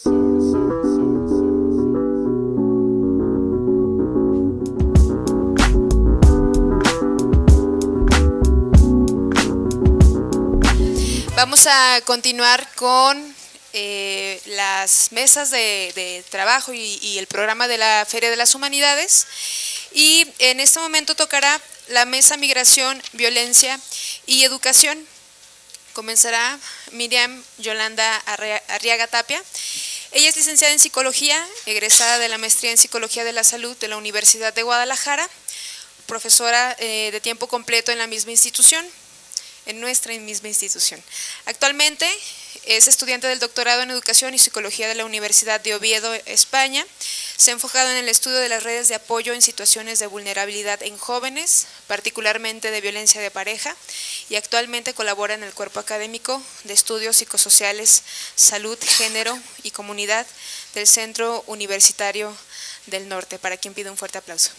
Vamos a continuar con las mesas de trabajo y el programa de la Feria de las Humanidades, y en este momento tocará la mesa Migración, Violencia y Educación. Comenzará Miriam Yolanda Arriaga Tapia. Ella es licenciada en Psicología, egresada de la Maestría en Psicología de la Salud de la Universidad de Guadalajara, profesora de tiempo completo en la misma institución, en nuestra misma institución. Actualmente es estudiante del doctorado en Educación y Psicología de la Universidad de Oviedo, España. Se ha enfocado en el estudio de las redes de apoyo en situaciones de vulnerabilidad en jóvenes, particularmente de violencia de pareja, y actualmente colabora en el cuerpo académico de estudios psicosociales, salud, género y comunidad del Centro Universitario del Norte, para quien pido un fuerte aplauso.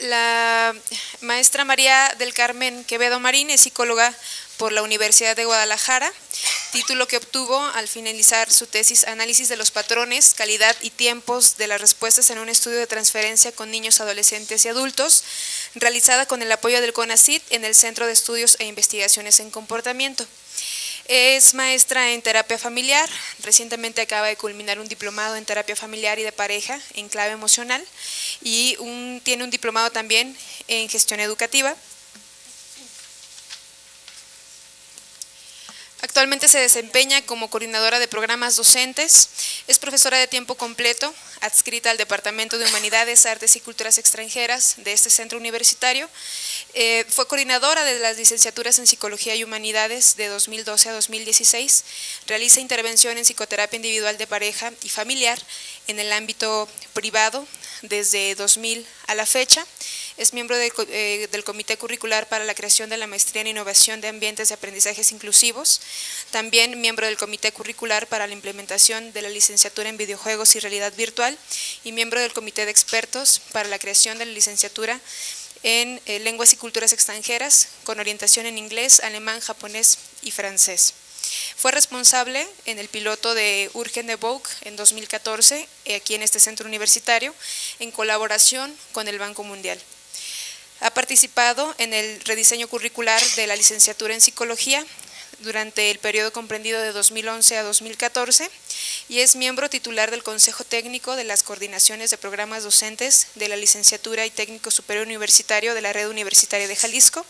La maestra María del Carmen Quevedo Marín es psicóloga por la Universidad de Guadalajara, título que obtuvo al finalizar su tesis Análisis de los patrones, calidad y tiempos de las respuestas en un estudio de transferencia con niños, adolescentes y adultos, realizada con el apoyo del CONACYT en el Centro de Estudios e Investigaciones en Comportamiento. Es maestra en terapia familiar, recientemente acaba de culminar un diplomado en terapia familiar y de pareja en clave emocional, y tiene un diplomado también en gestión educativa. Actualmente se desempeña como coordinadora de programas docentes, es profesora de tiempo completo, adscrita al Departamento de Humanidades, Artes y Culturas Extranjeras de este centro universitario. Fue coordinadora de las licenciaturas en Psicología y Humanidades de 2012 a 2016, realiza intervención en psicoterapia individual de pareja y familiar en el ámbito privado desde 2000 a la fecha. Es miembro del Comité Curricular para la creación de la Maestría en Innovación de Ambientes de Aprendizajes Inclusivos, también miembro del Comité Curricular para la implementación de la Licenciatura en Videojuegos y Realidad Virtual, y miembro del Comité de Expertos para la creación de la Licenciatura en Lenguas y Culturas Extranjeras, con orientación en inglés, alemán, japonés y francés. Fue responsable en el piloto de Urgen de Vogue en 2014, aquí en este centro universitario, en colaboración con el Banco Mundial. Ha participado en el rediseño curricular de la licenciatura en Psicología durante el periodo comprendido de 2011 a 2014 y es miembro titular del Consejo Técnico de las Coordinaciones de Programas Docentes de la Licenciatura y Técnico Superior Universitario de la Red Universitaria de Jalisco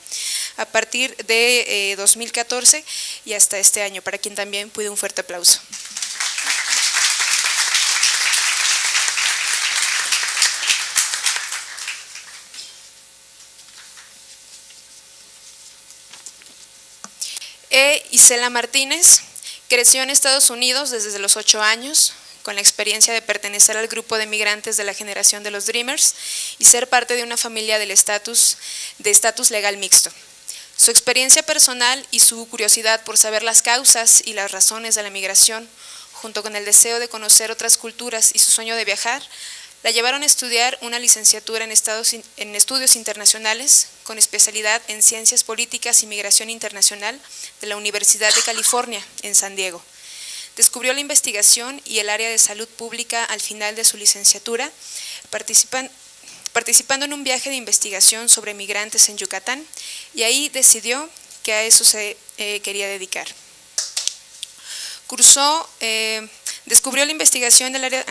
a partir de 2014 y hasta este año, para quien también pido un fuerte aplauso. Isela Martínez creció en Estados Unidos desde los 8 años, con la experiencia de pertenecer al grupo de migrantes de la generación de los Dreamers y ser parte de una familia de estatus legal mixto. Su experiencia personal y su curiosidad por saber las causas y las razones de la migración, junto con el deseo de conocer otras culturas y su sueño de viajar, la llevaron a estudiar una licenciatura en estudios internacionales con especialidad en Ciencias Políticas y Migración Internacional de la Universidad de California en San Diego. Descubrió la investigación y el área de salud pública al final de su licenciatura, participando en un viaje de investigación sobre migrantes en Yucatán, y ahí decidió que a eso se quería dedicar. Descubrió la investigación del área...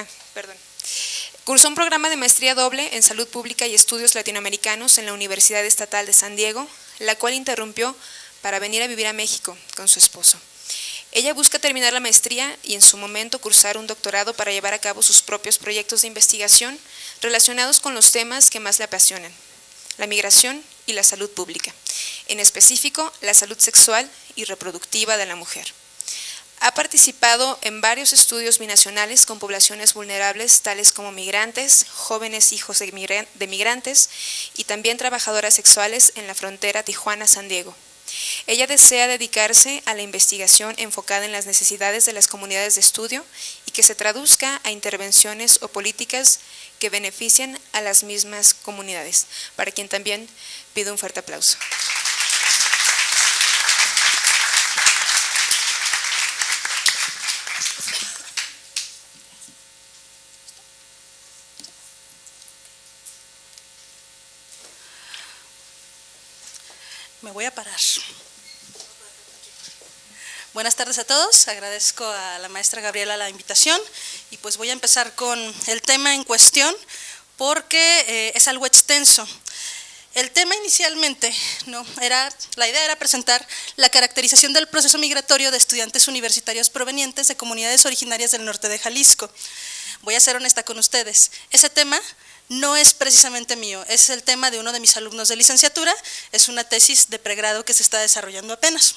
Cursó un programa de maestría doble en Salud Pública y Estudios Latinoamericanos en la Universidad Estatal de San Diego, la cual interrumpió para venir a vivir a México con su esposo. Ella busca terminar la maestría y en su momento cursar un doctorado para llevar a cabo sus propios proyectos de investigación relacionados con los temas que más le apasionan: la migración y la salud pública, en específico la salud sexual y reproductiva de la mujer. Ha participado en varios estudios binacionales con poblaciones vulnerables, tales como migrantes, jóvenes hijos de migrantes y también trabajadoras sexuales en la frontera Tijuana-San Diego. Ella desea dedicarse a la investigación enfocada en las necesidades de las comunidades de estudio y que se traduzca a intervenciones o políticas que beneficien a las mismas comunidades, para quien también pido un fuerte aplauso. Me voy a parar. Buenas tardes a todos, agradezco a la maestra Gabriela la invitación y pues voy a empezar con el tema en cuestión porque es algo extenso. El tema inicialmente, la idea era presentar la caracterización del proceso migratorio de estudiantes universitarios provenientes de comunidades originarias del norte de Jalisco. Voy a ser honesta con ustedes, ese tema no es precisamente mío, es el tema de uno de mis alumnos de licenciatura, es una tesis de pregrado que se está desarrollando apenas.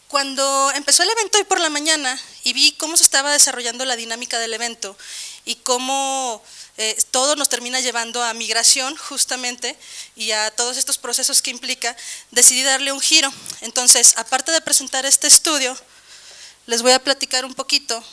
Cuando empezó el evento hoy por la mañana y vi cómo se estaba desarrollando la dinámica del evento y cómo todo nos termina llevando a migración justamente y a todos estos procesos que implica, decidí darle un giro. Entonces, aparte de presentar este estudio, les voy a platicar un poquito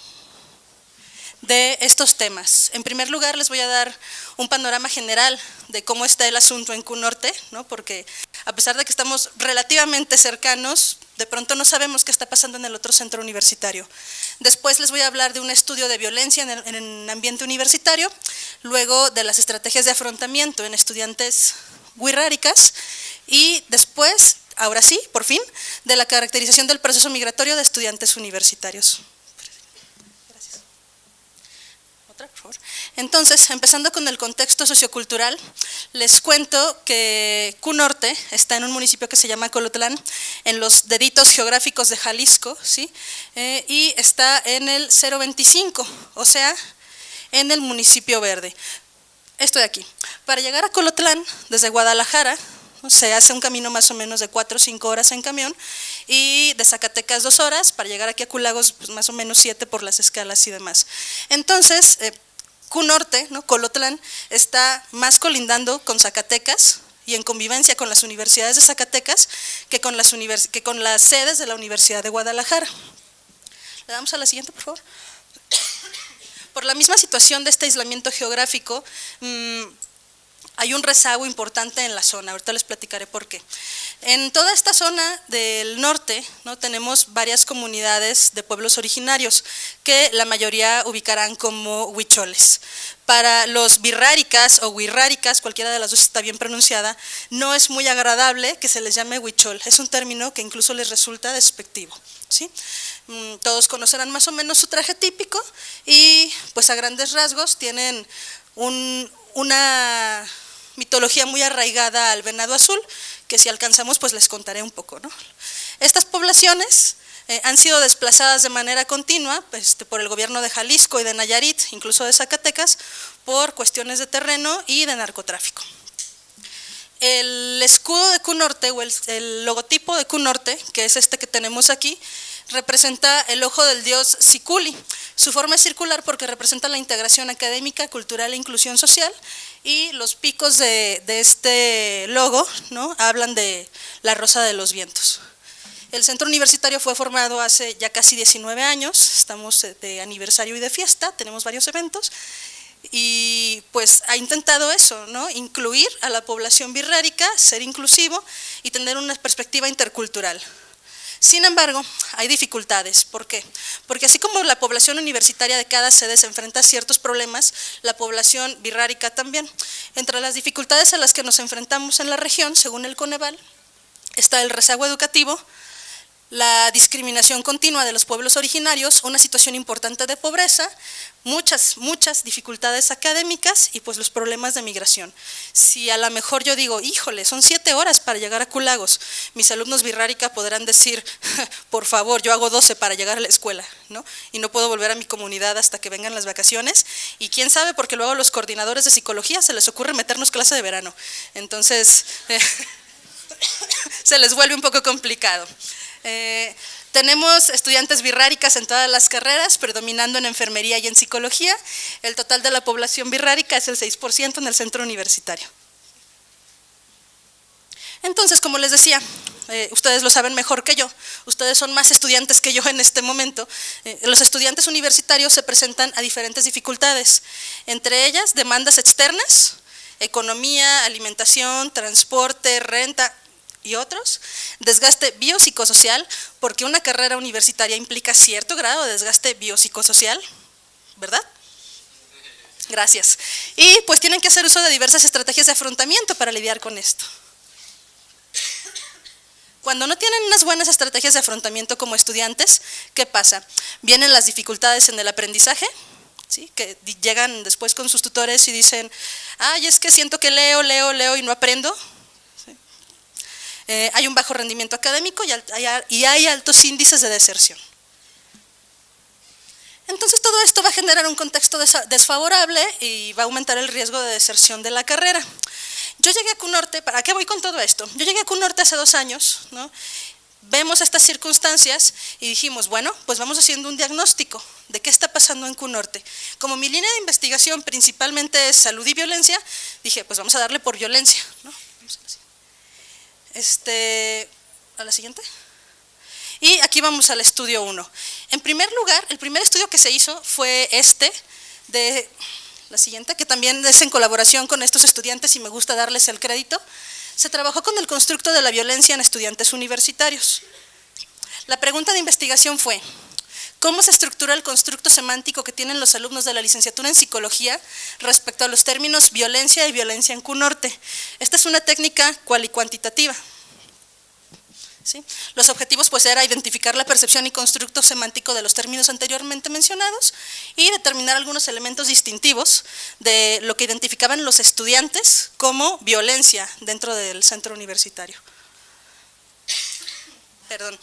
de estos temas. En primer lugar, les voy a dar un panorama general de cómo está el asunto en Q-Norte, porque a pesar de que estamos relativamente cercanos, de pronto no sabemos qué está pasando en el otro centro universitario. Después les voy a hablar de un estudio de violencia en el ambiente universitario, luego de las estrategias de afrontamiento en estudiantes wixárikas y después, ahora sí, por fin, de la caracterización del proceso migratorio de estudiantes universitarios. Por favor. Entonces, empezando con el contexto sociocultural, les cuento que Q-Norte está en un municipio que se llama Colotlán, en los deditos geográficos de Jalisco, ¿sí? Y está en el 025, o sea, en el municipio verde. Esto de aquí. Para llegar a Colotlán, desde Guadalajara, se hace un camino más o menos de 4 o 5 horas en camión y de Zacatecas 2 horas, para llegar aquí a Q-Lagos pues más o menos 7 por las escalas y demás. Entonces, Q-Norte, Colotlán, está más colindando con Zacatecas y en convivencia con las universidades de Zacatecas que con las sedes de la Universidad de Guadalajara. Le damos a la siguiente, por favor. Por la misma situación de este aislamiento geográfico, hay un rezago importante en la zona, ahorita les platicaré por qué. En toda esta zona del norte tenemos varias comunidades de pueblos originarios que la mayoría ubicarán como huicholes. Para los wixárikas o wixárikas, cualquiera de las dos está bien pronunciada, no es muy agradable que se les llame huichol, es un término que incluso les resulta despectivo, ¿sí? Todos conocerán más o menos su traje típico y pues a grandes rasgos tienen una mitología muy arraigada al venado azul, que si alcanzamos pues les contaré un poco, Estas poblaciones han sido desplazadas de manera continua por el gobierno de Jalisco y de Nayarit, incluso de Zacatecas, por cuestiones de terreno y de narcotráfico. El escudo de Q-Norte o el logotipo de Q-Norte, que es este que tenemos aquí, representa el ojo del dios Siculi. Su forma es circular porque representa la integración académica, cultural e inclusión social, y los picos de este logo hablan de la rosa de los vientos. El centro universitario fue formado hace ya casi 19 años, estamos de aniversario y de fiesta, tenemos varios eventos, y pues ha intentado eso, incluir a la población wixárika, ser inclusivo y tener una perspectiva intercultural. Sin embargo, hay dificultades. ¿Por qué? Porque así como la población universitaria de cada sede se enfrenta a ciertos problemas, la población wixárika también. Entre las dificultades a las que nos enfrentamos en la región, según el Coneval, está el rezago educativo, la discriminación continua de los pueblos originarios, una situación importante de pobreza, muchas dificultades académicas y pues los problemas de migración. Si a lo mejor yo digo, híjole, son 7 horas para llegar a Q-Lagos, mis alumnos wixárika podrán decir, por favor, yo hago 12 para llegar a la escuela, y no puedo volver a mi comunidad hasta que vengan las vacaciones, y quién sabe, porque luego a los coordinadores de psicología se les ocurre meternos clase de verano, entonces se les vuelve un poco complicado. Tenemos estudiantes wixárikas en todas las carreras, predominando en enfermería y en psicología. El total de la población wixárika es el 6% en el centro universitario. Entonces, como les decía, ustedes lo saben mejor que yo, ustedes son más estudiantes que yo en este momento. Los estudiantes universitarios se presentan a diferentes dificultades, entre ellas demandas externas, economía, alimentación, transporte, renta y otros, desgaste biopsicosocial, porque una carrera universitaria implica cierto grado de desgaste biopsicosocial, ¿verdad? Gracias. Y pues tienen que hacer uso de diversas estrategias de afrontamiento para lidiar con esto. Cuando no tienen unas buenas estrategias de afrontamiento como estudiantes, ¿qué pasa? Vienen las dificultades en el aprendizaje, ¿sí? Que llegan después con sus tutores y dicen, ay, es que siento que leo y no aprendo. ¿Sí? Hay un bajo rendimiento académico y hay altos índices de deserción. Entonces todo esto va a generar un contexto desfavorable y va a aumentar el riesgo de deserción de la carrera. Yo llegué a CUNORTE, ¿para qué voy con todo esto? Yo llegué a CUNORTE hace 2 años, ¿no? Vemos estas circunstancias y dijimos, bueno, pues vamos haciendo un diagnóstico de qué está pasando en CUNORTE. Como mi línea de investigación principalmente es salud y violencia, dije, pues vamos a darle por violencia, ¿no? ¿A la siguiente? Y aquí vamos al estudio 1. En primer lugar, el primer estudio que se hizo fue de la siguiente, que también es en colaboración con estos estudiantes y me gusta darles el crédito. Se trabajó con el constructo de la violencia en estudiantes universitarios. La pregunta de investigación fue, ¿cómo se estructura el constructo semántico que tienen los alumnos de la licenciatura en psicología respecto a los términos violencia y violencia en CUNORTE? Esta es una técnica cual y cuantitativa. ¿Sí? Los objetivos pues era identificar la percepción y constructo semántico de los términos anteriormente mencionados y determinar algunos elementos distintivos de lo que identificaban los estudiantes como violencia dentro del centro universitario. Perdón.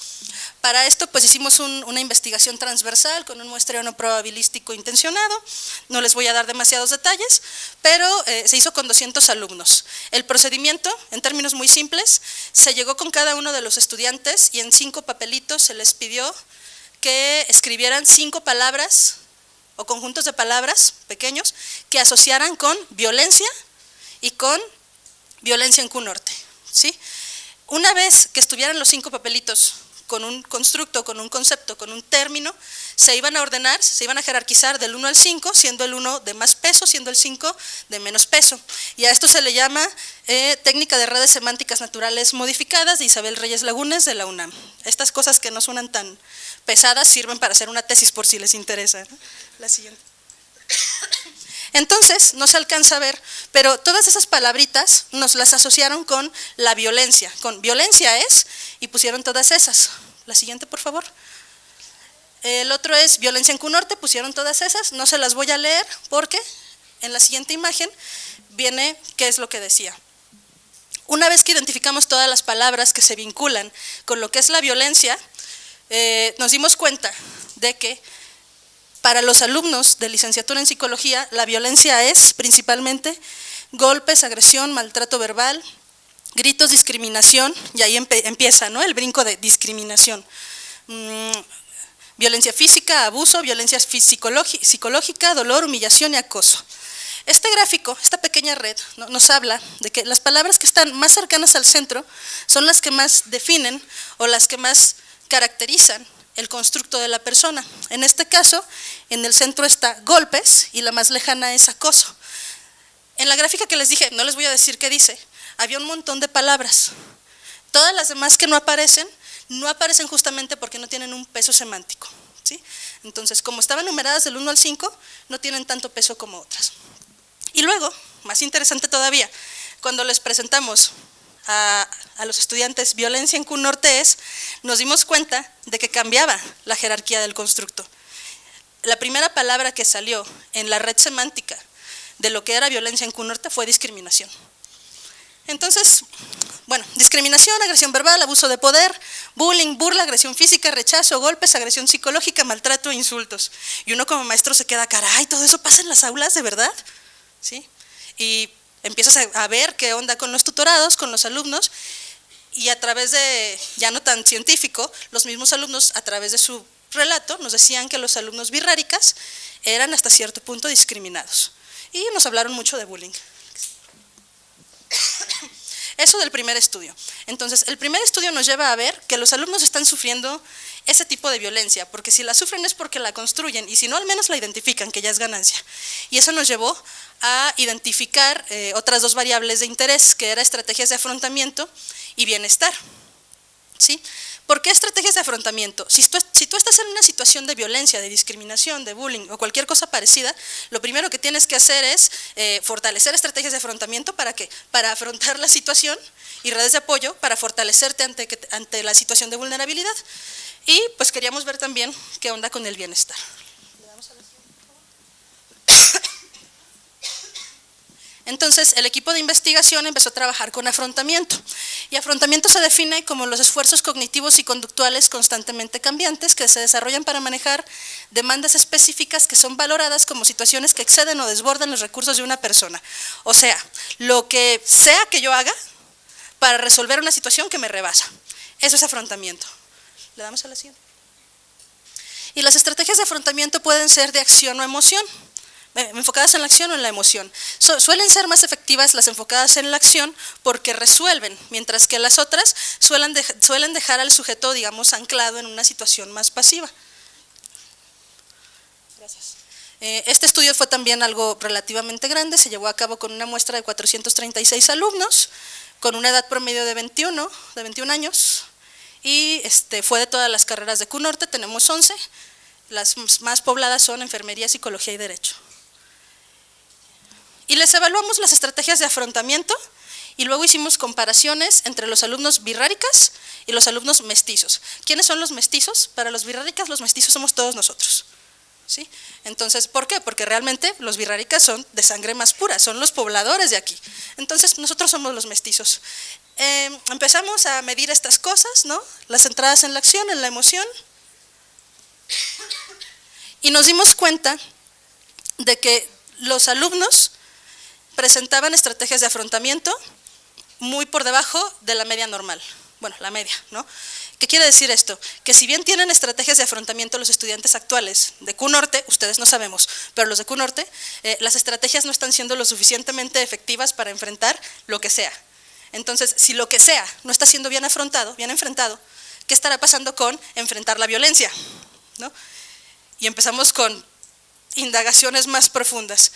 Para esto pues hicimos una investigación transversal con un muestreo no probabilístico intencionado, no les voy a dar demasiados detalles, pero se hizo con 200 alumnos. El procedimiento, en términos muy simples, se llegó con cada uno de los estudiantes y en 5 papelitos se les pidió que escribieran 5 palabras o conjuntos de palabras pequeños que asociaran con violencia y con violencia en CUNORTE, ¿sí? Una vez que estuvieran los 5 papelitos con un constructo, con un concepto, con un término, se iban a ordenar, se iban a jerarquizar del 1 al 5, siendo el 1 de más peso, siendo el 5 de menos peso. Y a esto se le llama técnica de redes semánticas naturales modificadas de Isabel Reyes Lagunes de la UNAM. Estas cosas que no suenan tan pesadas sirven para hacer una tesis por si les interesa, ¿no? La siguiente. Entonces, no se alcanza a ver, pero todas esas palabritas nos las asociaron con la violencia, con violencia es, y pusieron todas esas. La siguiente, por favor. El otro es violencia en CUNORTE, pusieron todas esas, no se las voy a leer porque en la siguiente imagen viene qué es lo que decía. Una vez que identificamos todas las palabras que se vinculan con lo que es la violencia, nos dimos cuenta de que para los alumnos de licenciatura en psicología, la violencia es principalmente golpes, agresión, maltrato verbal, gritos, discriminación, y ahí empieza, ¿no?, el brinco de discriminación. Violencia física, abuso, violencia psicológica, dolor, humillación y acoso. Este gráfico, esta pequeña red, ¿no?, nos habla de que las palabras que están más cercanas al centro son las que más definen o las que más caracterizan el constructo de la persona. En este caso, en el centro está golpes y la más lejana es acoso. En la gráfica que les dije, no les voy a decir qué dice, había un montón de palabras. Todas las demás que no aparecen justamente porque no tienen un peso semántico, ¿sí? Entonces, como estaban numeradas del 1 al 5, no tienen tanto peso como otras. Y luego, más interesante todavía, cuando les presentamos a los estudiantes violencia en CUNORTE nos dimos cuenta de que cambiaba la jerarquía del constructo. La primera palabra que salió en la red semántica de lo que era violencia en CUNORTE fue discriminación. Entonces, bueno, discriminación, agresión verbal, abuso de poder, bullying, burla, agresión física, rechazo, golpes, agresión psicológica, maltrato e insultos. Y uno como maestro se queda, caray, ¿todo eso pasa en las aulas de verdad? ¿Sí? Y empiezas a ver qué onda con los tutorados, con los alumnos, y a través de, ya no tan científico, los mismos alumnos a través de su relato nos decían que los alumnos birráricas eran hasta cierto punto discriminados. Y nos hablaron mucho de bullying. Eso del primer estudio. Entonces, el primer estudio nos lleva a ver que los alumnos están sufriendo ese tipo de violencia, porque si la sufren es porque la construyen, y si no, al menos la identifican, que ya es ganancia. Y eso nos llevó a identificar otras dos variables de interés, que eran estrategias de afrontamiento y bienestar. ¿Sí? ¿Por qué estrategias de afrontamiento? Si tú estás en una situación de violencia, de discriminación, de bullying o cualquier cosa parecida, lo primero que tienes que hacer es fortalecer estrategias de afrontamiento. ¿Para qué? Para afrontar la situación, y redes de apoyo para fortalecerte ante la situación de vulnerabilidad. Y pues queríamos ver también qué onda con el bienestar. Entonces, el equipo de investigación empezó a trabajar con afrontamiento. Y afrontamiento se define como los esfuerzos cognitivos y conductuales constantemente cambiantes que se desarrollan para manejar demandas específicas que son valoradas como situaciones que exceden o desbordan los recursos de una persona. O sea, lo que sea que yo haga para resolver una situación que me rebasa. Eso es afrontamiento. ¿Le damos a la siguiente? Y las estrategias de afrontamiento pueden ser de acción o emoción. Enfocadas en la acción o en la emoción. Suelen ser más efectivas las enfocadas en la acción porque resuelven, mientras que las otras suelen dejar al sujeto, digamos, anclado en una situación más pasiva. Gracias. Este estudio fue también algo relativamente grande, se llevó a cabo con una muestra de 436 alumnos, con una edad promedio de 21 años, y fue de todas las carreras de QNorte, tenemos 11, las más pobladas son enfermería, psicología y derecho. Y les evaluamos las estrategias de afrontamiento y luego hicimos comparaciones entre los alumnos birráricas y los alumnos mestizos. ¿Quiénes son los mestizos? Para los birráricas, los mestizos somos todos nosotros. ¿Sí? Entonces, ¿por qué? Porque realmente los birráricas son de sangre más pura, son los pobladores de aquí. Entonces, nosotros somos los mestizos. Empezamos a medir estas cosas, ¿no? Las entradas en la acción, en la emoción. Y nos dimos cuenta de que los alumnos presentaban estrategias de afrontamiento muy por debajo de la media normal. Bueno, la media, ¿no? ¿Qué quiere decir esto? Que si bien tienen estrategias de afrontamiento los estudiantes actuales de QNorte, ustedes no sabemos, pero los de QNorte, las estrategias no están siendo lo suficientemente efectivas para enfrentar lo que sea. Entonces, si lo que sea no está siendo bien afrontado, bien enfrentado, ¿qué estará pasando con enfrentar la violencia? ¿No? Y empezamos con indagaciones más profundas.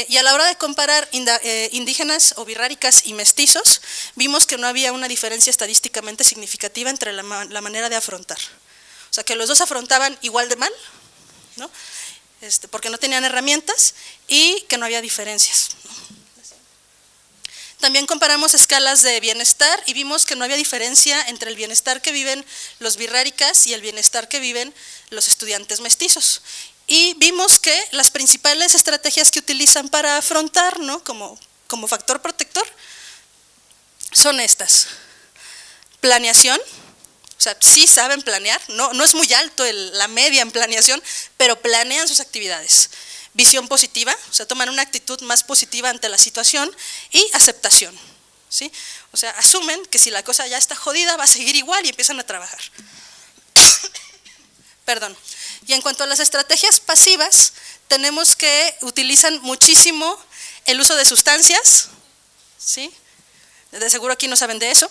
Y a la hora de comparar indígenas o birráricas y mestizos, vimos que no había una diferencia estadísticamente significativa entre la manera de afrontar. O sea, que los dos afrontaban igual de mal, ¿no? Porque no tenían herramientas y que no había diferencias, ¿no? También comparamos escalas de bienestar y vimos que no había diferencia entre el bienestar que viven los birráricas y el bienestar que viven los estudiantes mestizos. Y vimos que las principales estrategias que utilizan para afrontar, ¿no? como factor protector son estas. Planeación, o sea, sí saben planear, no es muy alto la media en planeación, pero planean sus actividades. Visión positiva, o sea, toman una actitud más positiva ante la situación, y aceptación, ¿sí? O sea, asumen que si la cosa ya está jodida va a seguir igual y empiezan a trabajar. Perdón. Y en cuanto a las estrategias pasivas, tenemos que utilizan muchísimo el uso de sustancias, ¿sí? De seguro aquí no saben de eso.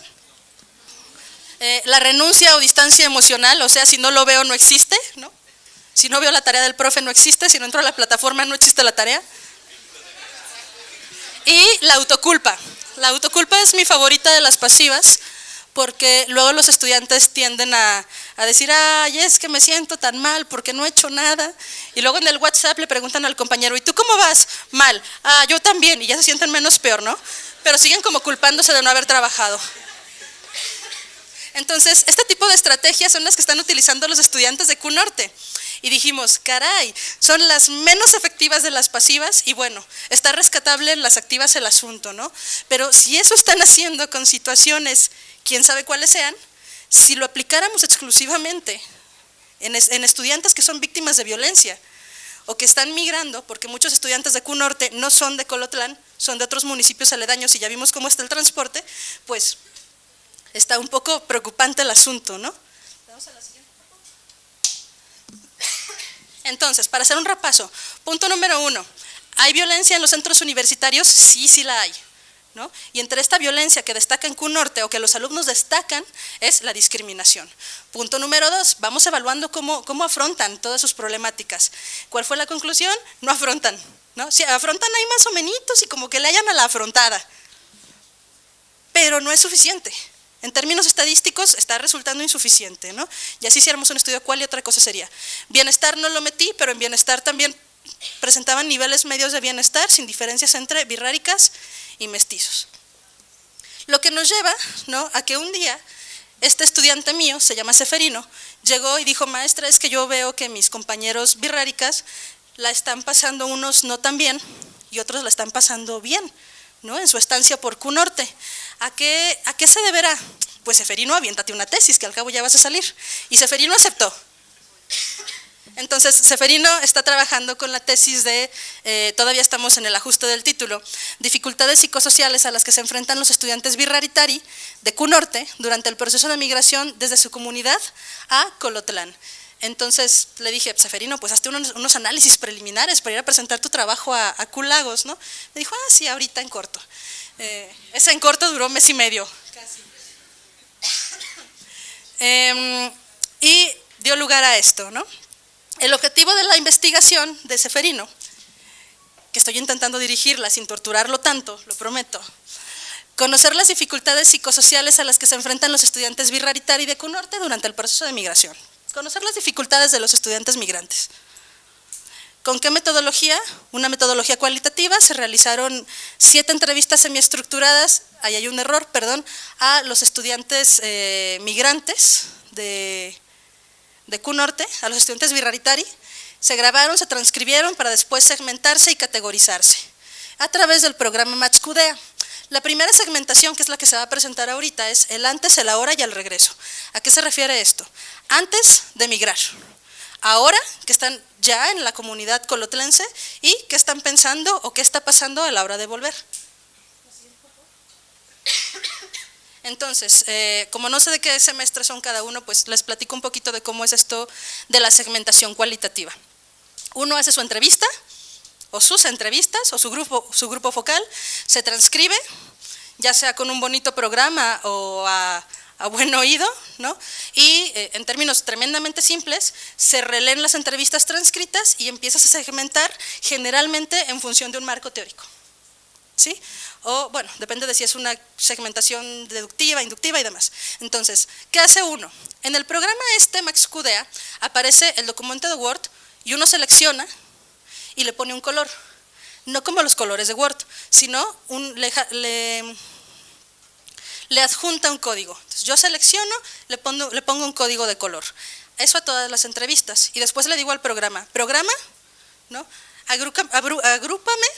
La renuncia o distancia emocional, o sea, si no lo veo no existe, ¿no? Si no veo la tarea del profe no existe, si no entro a la plataforma no existe la tarea. Y la autoculpa. La autoculpa es mi favorita de las pasivas, porque luego los estudiantes tienden a decir, ay, es que me siento tan mal porque no he hecho nada, y luego en el WhatsApp le preguntan al compañero, ¿y tú cómo vas? Mal. Ah, yo también, y ya se sienten menos peor, ¿no? Pero siguen como culpándose de no haber trabajado. Entonces, este tipo de estrategias son las que están utilizando los estudiantes de QNorte. Y dijimos, caray, son las menos efectivas de las pasivas, y bueno, está rescatable en las activas el asunto, ¿no? Pero si eso están haciendo con situaciones, quién sabe cuáles sean, si lo aplicáramos exclusivamente en estudiantes que son víctimas de violencia o que están migrando, porque muchos estudiantes de QNorte no son de Colotlán, son de otros municipios aledaños y ya vimos cómo está el transporte, pues está un poco preocupante el asunto, ¿no? Vamos a la siguiente. Entonces, para hacer un repaso, punto número 1, ¿hay violencia en los centros universitarios? Sí, sí la hay. ¿no? Y entre esta violencia que destaca en Q-Norte o que los alumnos destacan es la discriminación. Punto número 2, vamos evaluando cómo afrontan todas sus problemáticas. ¿Cuál fue la conclusión? No afrontan, ¿no? Si afrontan ahí más o menos y como que le hayan a la afrontada, pero no es suficiente. En términos estadísticos está resultando insuficiente, ¿no? Y así hiciéramos un estudio cuál y otra cosa sería. Bienestar no lo metí, pero en bienestar también presentaban niveles medios de bienestar sin diferencias entre birráricas y mestizos. Lo que nos lleva, ¿no?, a que un día este estudiante mío, se llama Seferino, llegó y dijo: maestra, es que yo veo que mis compañeros birráricas la están pasando unos no tan bien y otros la están pasando bien, ¿no?, en su estancia por Q-Norte. ¿A qué se deberá? Pues Seferino, aviéntate una tesis, que al cabo ya vas a salir. Y Seferino aceptó. Entonces, Seferino está trabajando con la tesis de, todavía estamos en el ajuste del título, dificultades psicosociales a las que se enfrentan los estudiantes birraritari de Q-Norte durante el proceso de migración desde su comunidad a Colotlán. Entonces le dije: Seferino, pues hazte unos análisis preliminares para ir a presentar tu trabajo a Q-Lagos, ¿no? Me dijo: sí, ahorita en corto. Ese en corto duró 1 mes y medio. Casi. Y dio lugar a esto, ¿no? El objetivo de la investigación de Seferino, que estoy intentando dirigirla sin torturarlo tanto, lo prometo, conocer las dificultades psicosociales a las que se enfrentan los estudiantes birraritari de Q-Norte durante el proceso de migración. Conocer las dificultades de los estudiantes migrantes. ¿Con qué metodología? Una metodología cualitativa. Se realizaron 7 entrevistas semiestructuradas, ahí hay un error, perdón, a los estudiantes migrantes de Q-Norte, a los estudiantes birraritari. Se grabaron, se transcribieron para después segmentarse y categorizarse a través del programa MathsQDea. La primera segmentación, que es la que se va a presentar ahorita, es el antes, el ahora y el regreso. ¿A qué se refiere esto? Antes de migrar, ahora que están ya en la comunidad colotlense y qué están pensando o qué está pasando a la hora de volver. Entonces, como no sé de qué semestre son cada uno, pues les platico un poquito de cómo es esto de la segmentación cualitativa. Uno hace su entrevista, o sus entrevistas, o su grupo focal, se transcribe, ya sea con un bonito programa o a buen oído, ¿no? Y en términos tremendamente simples, se releen las entrevistas transcritas y empiezas a segmentar generalmente en función de un marco teórico, ¿sí? O bueno, depende de si es una segmentación deductiva, inductiva y demás. Entonces, ¿qué hace uno? En el programa MathsQDea aparece el documento de Word y uno selecciona y le pone un color, no como los colores de Word, sino le adjunta un código. Entonces, yo selecciono, le pongo un código de color. Eso a todas las entrevistas. Y después le digo al programa, ¿no? Agrúpame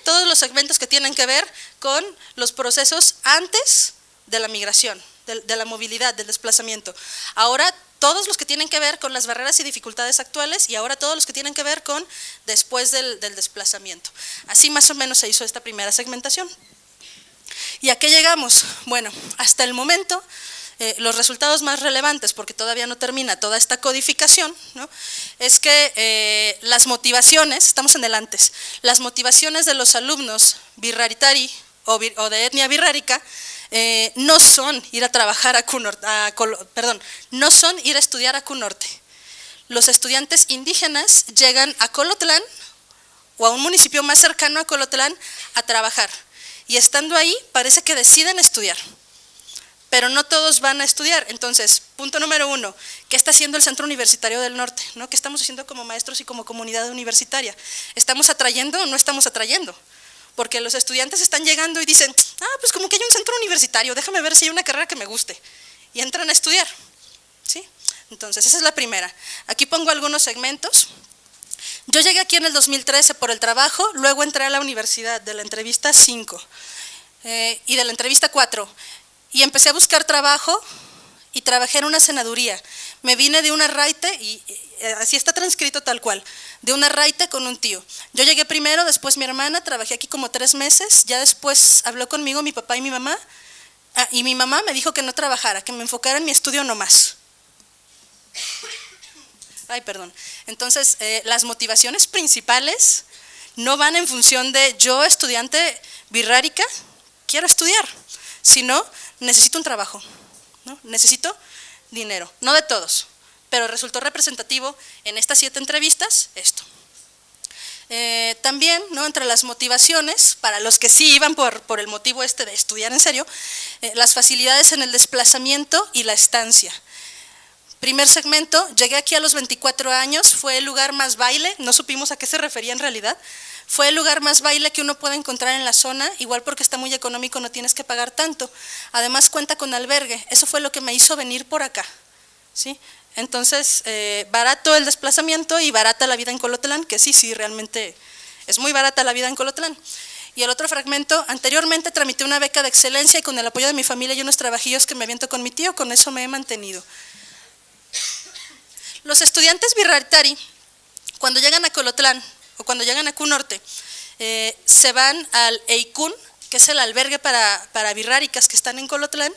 todos los segmentos que tienen que ver con los procesos antes de la migración, de la movilidad, del desplazamiento. Ahora todos los que tienen que ver con las barreras y dificultades actuales y ahora todos los que tienen que ver con después del desplazamiento. Así más o menos se hizo esta primera segmentación. ¿Y a qué llegamos? Bueno, hasta el momento los resultados más relevantes, porque todavía no termina toda esta codificación, ¿no?, es que las motivaciones, estamos en el antes, las motivaciones de los alumnos birraritari o de etnia birrárica no son ir a trabajar a Q-Norte, no son ir a estudiar a Q-Norte. Los estudiantes indígenas llegan a Colotlán o a un municipio más cercano a Colotlán a trabajar y estando ahí parece que deciden estudiar, pero no todos van a estudiar. Entonces, punto número 1, ¿qué está haciendo el Centro Universitario del Norte? ¿No? ¿Qué estamos haciendo como maestros y como comunidad universitaria? ¿Estamos atrayendo o no estamos atrayendo? Porque los estudiantes están llegando y dicen, pues como que hay un centro universitario, déjame ver si hay una carrera que me guste, y entran a estudiar, ¿sí? Entonces, esa es la primera. Aquí pongo algunos segmentos. Yo llegué aquí en el 2013 por el trabajo, luego entré a la universidad de la entrevista 5 y de la entrevista 4, y empecé a buscar trabajo y trabajé en una senaduría. Me vine de un arraite y así está transcrito tal cual, de un arraite con un tío. Yo llegué primero, después mi hermana, trabajé aquí como 3 meses, ya después habló conmigo mi papá y mi mamá, y mi mamá me dijo que no trabajara, que me enfocara en mi estudio nomás. Entonces, las motivaciones principales no van en función de yo, estudiante birrárica, quiero estudiar, sino necesito un trabajo, ¿no? Necesito dinero, no de todos, pero resultó representativo en estas 7 entrevistas esto. También, ¿no?, entre las motivaciones, para los que sí iban por el motivo de estudiar en serio, las facilidades en el desplazamiento y la estancia. Primer segmento, llegué aquí a los 24 años, fue el lugar más baile, no supimos a qué se refería en realidad, fue el lugar más baile que uno puede encontrar en la zona, igual porque está muy económico, no tienes que pagar tanto, además cuenta con albergue, eso fue lo que me hizo venir por acá, ¿sí? Entonces, barato el desplazamiento y barata la vida en Colotlán, que sí, realmente es muy barata la vida en Colotlán. Y el otro fragmento, anteriormente tramité una beca de excelencia y con el apoyo de mi familia y unos trabajillos que me aviento con mi tío, con eso me he mantenido. Los estudiantes birraritari, cuando llegan a Colotlán o cuando llegan a Cunorte, se van al EICUN, que es el albergue para birráricas que están en Colotlán,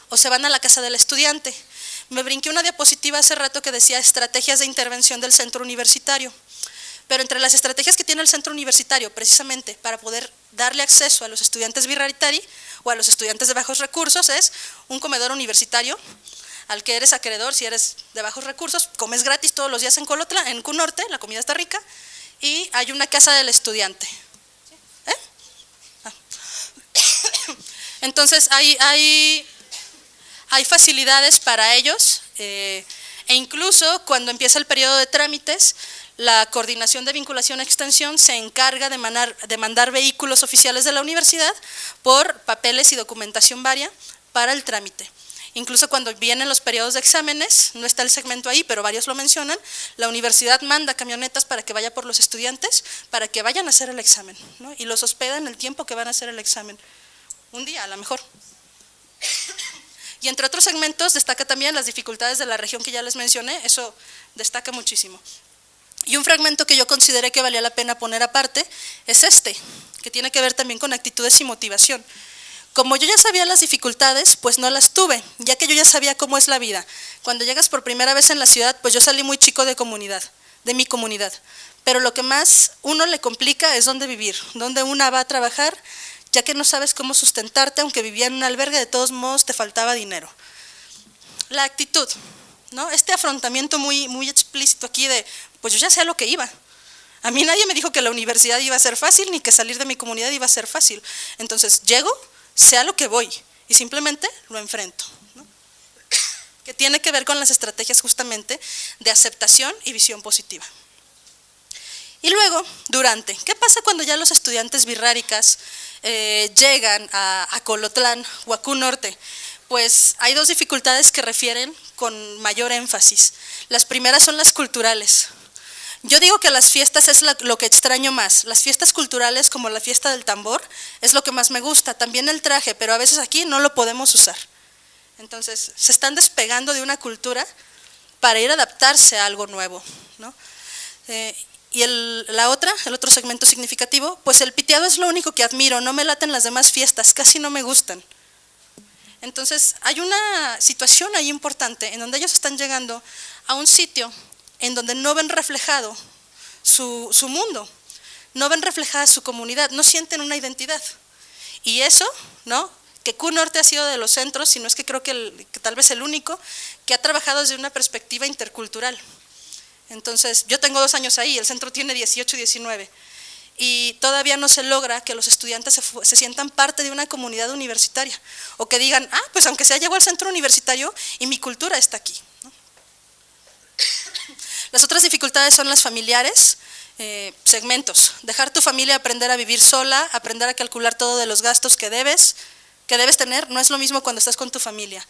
o se van a la casa del estudiante. Me brinqué una diapositiva hace rato que decía estrategias de intervención del centro universitario, pero entre las estrategias que tiene el centro universitario, precisamente para poder darle acceso a los estudiantes birraritari o a los estudiantes de bajos recursos, es un comedor universitario, al que eres acreedor si eres de bajos recursos, comes gratis todos los días en Colotlán, en Cunorte, la comida está rica, y hay una casa del estudiante. Entonces hay facilidades para ellos, e incluso cuando empieza el periodo de trámites, la Coordinación de Vinculación e Extensión se encarga de mandar vehículos oficiales de la universidad por papeles y documentación varia para el trámite. Incluso cuando vienen los periodos de exámenes, no está el segmento ahí, pero varios lo mencionan, la universidad manda camionetas para que vaya por los estudiantes, para que vayan a hacer el examen, ¿no? Y los hospedan el tiempo que van a hacer el examen, un día a lo mejor. Y entre otros segmentos destaca también las dificultades de la región que ya les mencioné, eso destaca muchísimo. Y un fragmento que yo consideré que valía la pena poner aparte es que tiene que ver también con actitudes y motivación. Como yo ya sabía las dificultades, pues no las tuve, ya que yo ya sabía cómo es la vida. Cuando llegas por primera vez en la ciudad, pues yo salí muy chico de mi comunidad. Pero lo que más uno le complica es dónde vivir, dónde una va a trabajar, ya que no sabes cómo sustentarte, aunque vivía en un albergue, de todos modos te faltaba dinero. La actitud, ¿no? Este afrontamiento muy explícito aquí de, pues yo ya sé a lo que iba. A mí nadie me dijo que la universidad iba a ser fácil, ni que salir de mi comunidad iba a ser fácil. Entonces llego, sé a lo que voy y simplemente lo enfrento, ¿no? Que tiene que ver con las estrategias justamente de aceptación y visión positiva. Y luego, ¿qué pasa cuando ya los estudiantes birráricas llegan a Colotlán o a Cunorte? Pues hay 2 dificultades que refieren con mayor énfasis. Las primeras son las culturales. Yo digo que las fiestas es lo que extraño más. Las fiestas culturales, como la fiesta del tambor, es lo que más me gusta. También el traje, pero a veces aquí no lo podemos usar. Entonces, se están despegando de una cultura para ir a adaptarse a algo nuevo, ¿no? Y el otro segmento significativo, pues el piteado es lo único que admiro, no me laten las demás fiestas, casi no me gustan. Entonces, hay una situación ahí importante en donde ellos están llegando a un sitio en donde no ven reflejado su mundo, no ven reflejada su comunidad, no sienten una identidad. Y eso, ¿no?, que Cunorte ha sido de los centros, si no es que creo que tal vez el único, que ha trabajado desde una perspectiva intercultural. Entonces, yo tengo 2 años ahí, el centro tiene 18 y 19, y todavía no se logra que los estudiantes se sientan parte de una comunidad universitaria, o que digan, pues aunque sea llegó al centro universitario y mi cultura está aquí, ¿no? Las otras dificultades son las familiares, segmentos, dejar tu familia, aprender a vivir sola, aprender a calcular todo de los gastos que debes tener, no es lo mismo cuando estás con tu familia.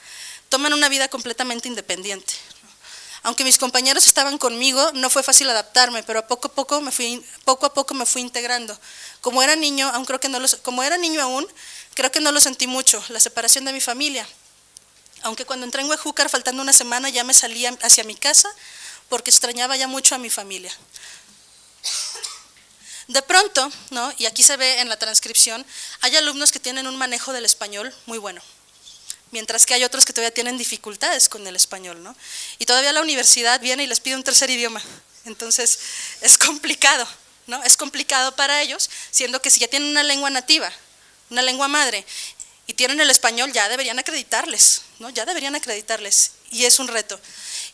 Toman una vida completamente independiente. Aunque mis compañeros estaban conmigo, no fue fácil adaptarme, pero poco a poco me fui integrando. Como era niño aún, creo que no lo sentí mucho, la separación de mi familia. Aunque cuando entré en Huejúcar, faltando una semana, ya me salía hacia mi casa, porque extrañaba ya mucho a mi familia. De pronto, ¿no?, y aquí se ve en la transcripción, hay alumnos que tienen un manejo del español muy bueno, mientras que hay otros que todavía tienen dificultades con el español, ¿no? Y todavía la universidad viene y les pide un tercer idioma, entonces es complicado, ¿no? Es complicado para ellos, siendo que si ya tienen una lengua nativa, una lengua madre, y tienen el español, ya deberían acreditarles, ¿no? Ya deberían acreditarles, y es un reto.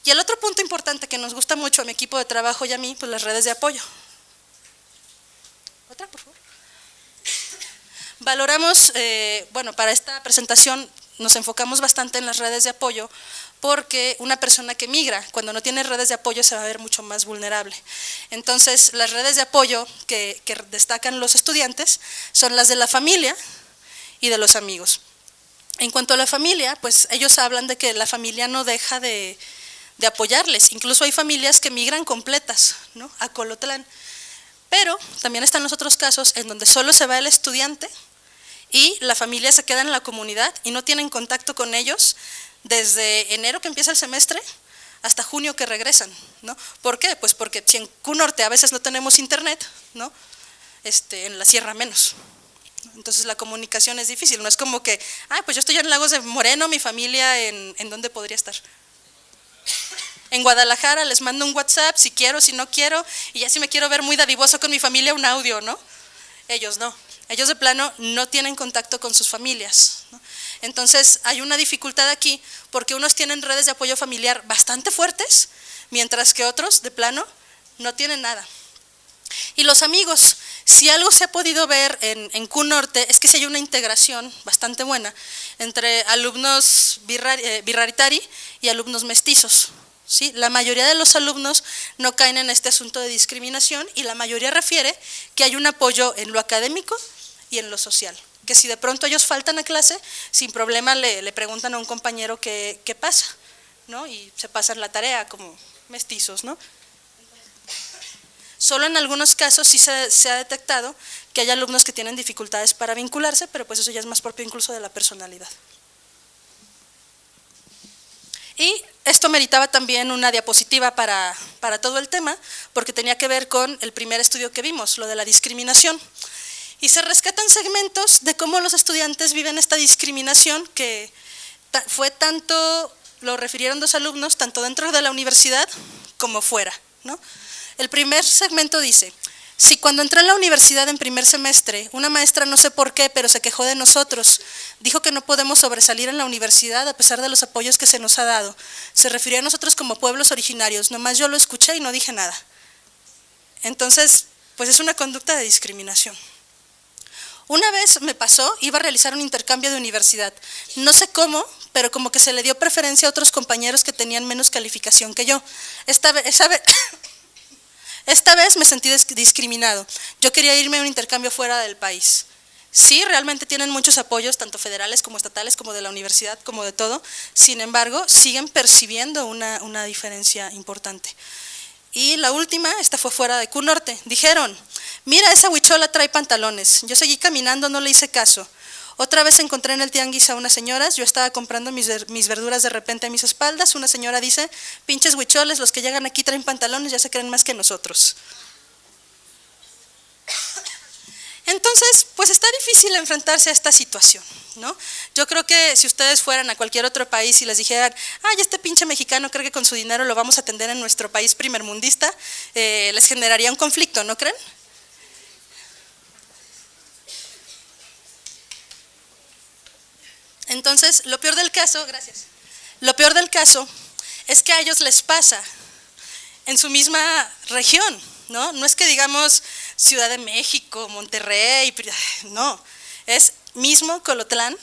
Y el otro punto importante que nos gusta mucho a mi equipo de trabajo y a mí, pues las redes de apoyo. Otra, por favor. Valoramos, bueno, para esta presentación nos enfocamos bastante en las redes de apoyo, porque una persona que migra, cuando no tiene redes de apoyo, se va a ver mucho más vulnerable. Entonces, las redes de apoyo que destacan los estudiantes son las de la familia y de los amigos. En cuanto a la familia, pues ellos hablan de que la familia no deja de apoyarles. Incluso hay familias que migran completas, ¿no?, a Colotlán. Pero también están los otros casos en donde solo se va el estudiante y la familia se queda en la comunidad y no tienen contacto con ellos desde enero que empieza el semestre hasta junio que regresan, ¿no? ¿Por qué? Pues porque si en Q-Norte a veces no tenemos internet, ¿no?, en la sierra menos. Entonces la comunicación es difícil, no es como que, pues yo estoy en Lagos de Moreno, mi familia, ¿en dónde podría estar? En Guadalajara, les mando un WhatsApp si quiero, si no quiero, y ya si me quiero ver muy dadivoso con mi familia, un audio, ¿no? Ellos no, ellos de plano no tienen contacto con sus familias, ¿no? Entonces hay una dificultad aquí, porque unos tienen redes de apoyo familiar bastante fuertes, mientras que otros de plano no tienen nada. Y los amigos, si algo se ha podido ver en Q-Norte es que sí hay una integración bastante buena entre alumnos birraritari y alumnos mestizos, ¿sí? La mayoría de los alumnos no caen en este asunto de discriminación y la mayoría refiere que hay un apoyo en lo académico y en lo social, que si de pronto ellos faltan a clase, sin problema le preguntan a un compañero qué pasa, ¿no? Y se pasan la tarea como mestizos, ¿no? Solo en algunos casos sí se ha detectado que hay alumnos que tienen dificultades para vincularse, pero pues eso ya es más propio incluso de la personalidad. Y esto meritaba también una diapositiva para todo el tema, porque tenía que ver con el primer estudio que vimos, lo de la discriminación. Y se rescatan segmentos de cómo los estudiantes viven esta discriminación, que fue tanto, lo refirieron dos alumnos, tanto dentro de la universidad como fuera, ¿no? El primer segmento dice, si cuando entré en la universidad en primer semestre, una maestra no sé por qué, pero se quejó de nosotros, dijo que no podemos sobresalir en la universidad a pesar de los apoyos que se nos ha dado. Se refirió a nosotros como pueblos originarios, nomás yo lo escuché y no dije nada. Entonces, pues es una conducta de discriminación. Una vez me pasó, iba a realizar un intercambio de universidad, no sé cómo, pero como que se le dio preferencia a otros compañeros que tenían menos calificación que yo. Esta vez me sentí discriminado. Yo quería irme a un intercambio fuera del país. Sí, realmente tienen muchos apoyos, tanto federales como estatales, como de la universidad, como de todo. Sin embargo, siguen percibiendo una diferencia importante. Y la última, esta fue fuera de Q-Norte. Dijeron, mira, esa huichola trae pantalones. Yo seguí caminando, no le hice caso. Otra vez encontré en el tianguis a unas señoras, yo estaba comprando mis verduras de repente a mis espaldas, una señora dice, pinches huicholes, los que llegan aquí traen pantalones, ya se creen más que nosotros. Entonces, pues está difícil enfrentarse a esta situación, ¿no? Yo creo que si ustedes fueran a cualquier otro país y les dijeran, este pinche mexicano cree que con su dinero lo vamos a atender en nuestro país primermundista, les generaría un conflicto, ¿no creen? Entonces, lo peor del caso, gracias, lo peor del caso es que a ellos les pasa en su misma región, ¿no? No es que digamos Ciudad de México, Monterrey, no, es mismo Colotlán,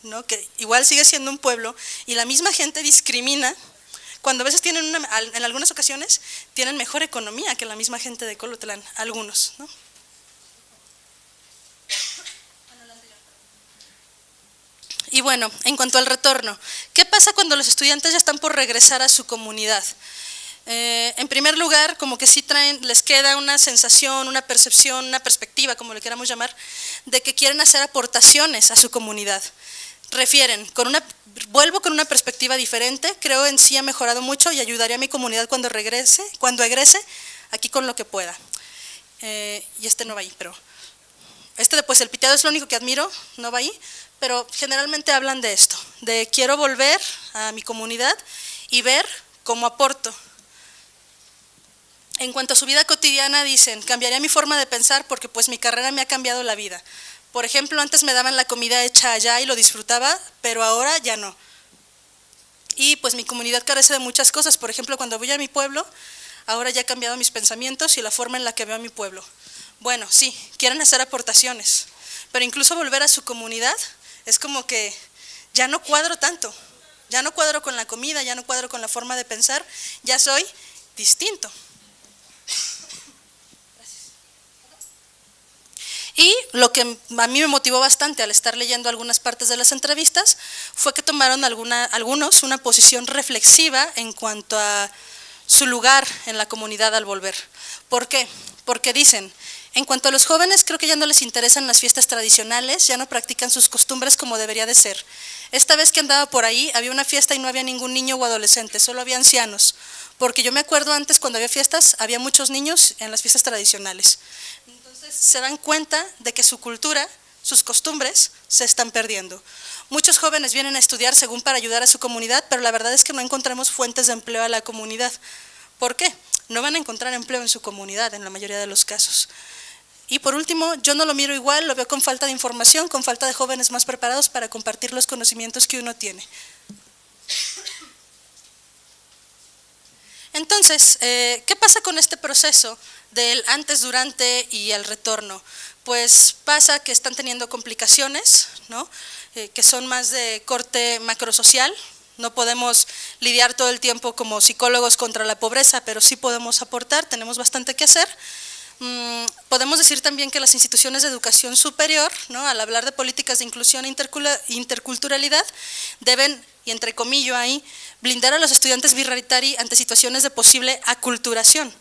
¿no?, que igual sigue siendo un pueblo y la misma gente discrimina cuando a veces tienen en algunas ocasiones tienen mejor economía que la misma gente de Colotlán, algunos, ¿no? Y bueno, en cuanto al retorno, ¿qué pasa cuando los estudiantes ya están por regresar a su comunidad? En primer lugar, como que sí les queda una sensación, una percepción, una perspectiva, como le queramos llamar, de que quieren hacer aportaciones a su comunidad. Refieren, vuelvo con una perspectiva diferente, creo en sí ha mejorado mucho y ayudaré a mi comunidad cuando egrese, aquí con lo que pueda. Y no va ahí, pero pues el piteado es lo único que admiro, no va ahí, pero generalmente hablan de esto, de quiero volver a mi comunidad y ver cómo aporto. En cuanto a su vida cotidiana, dicen, cambiaría mi forma de pensar porque pues mi carrera me ha cambiado la vida. Por ejemplo, antes me daban la comida hecha allá y lo disfrutaba, pero ahora ya no. Y pues mi comunidad carece de muchas cosas. Por ejemplo, cuando voy a mi pueblo, ahora ya he cambiado mis pensamientos y la forma en la que veo a mi pueblo. Bueno, sí, quieren hacer aportaciones, pero incluso volver a su comunidad es como que ya no cuadro tanto. Ya no cuadro con la comida, ya no cuadro con la forma de pensar, ya soy distinto. Y lo que a mí me motivó bastante al estar leyendo algunas partes de las entrevistas fue que tomaron algunos una posición reflexiva en cuanto a su lugar en la comunidad al volver. ¿Por qué? Porque dicen, en cuanto a los jóvenes, creo que ya no les interesan las fiestas tradicionales, ya no practican sus costumbres como debería de ser. Esta vez que andaba por ahí, había una fiesta y no había ningún niño o adolescente, solo había ancianos. Porque yo me acuerdo antes cuando había fiestas, había muchos niños en las fiestas tradicionales. Entonces se dan cuenta de que su cultura, sus costumbres, se están perdiendo. Muchos jóvenes vienen a estudiar según para ayudar a su comunidad, pero la verdad es que no encontramos fuentes de empleo a la comunidad. ¿Por qué? No van a encontrar empleo en su comunidad en la mayoría de los casos. Y por último, yo no lo miro igual, lo veo con falta de información, con falta de jóvenes más preparados para compartir los conocimientos que uno tiene. Entonces, ¿qué pasa con este proceso del antes, durante y el retorno? Pues pasa que están teniendo complicaciones, ¿no? Que son más de corte macrosocial. No podemos lidiar todo el tiempo como psicólogos contra la pobreza, pero sí podemos aportar, tenemos bastante que hacer. Podemos decir también que las instituciones de educación superior, ¿no?, al hablar de políticas de inclusión e interculturalidad, deben, y entre comillas ahí, blindar a los estudiantes birraritari ante situaciones de posible aculturación.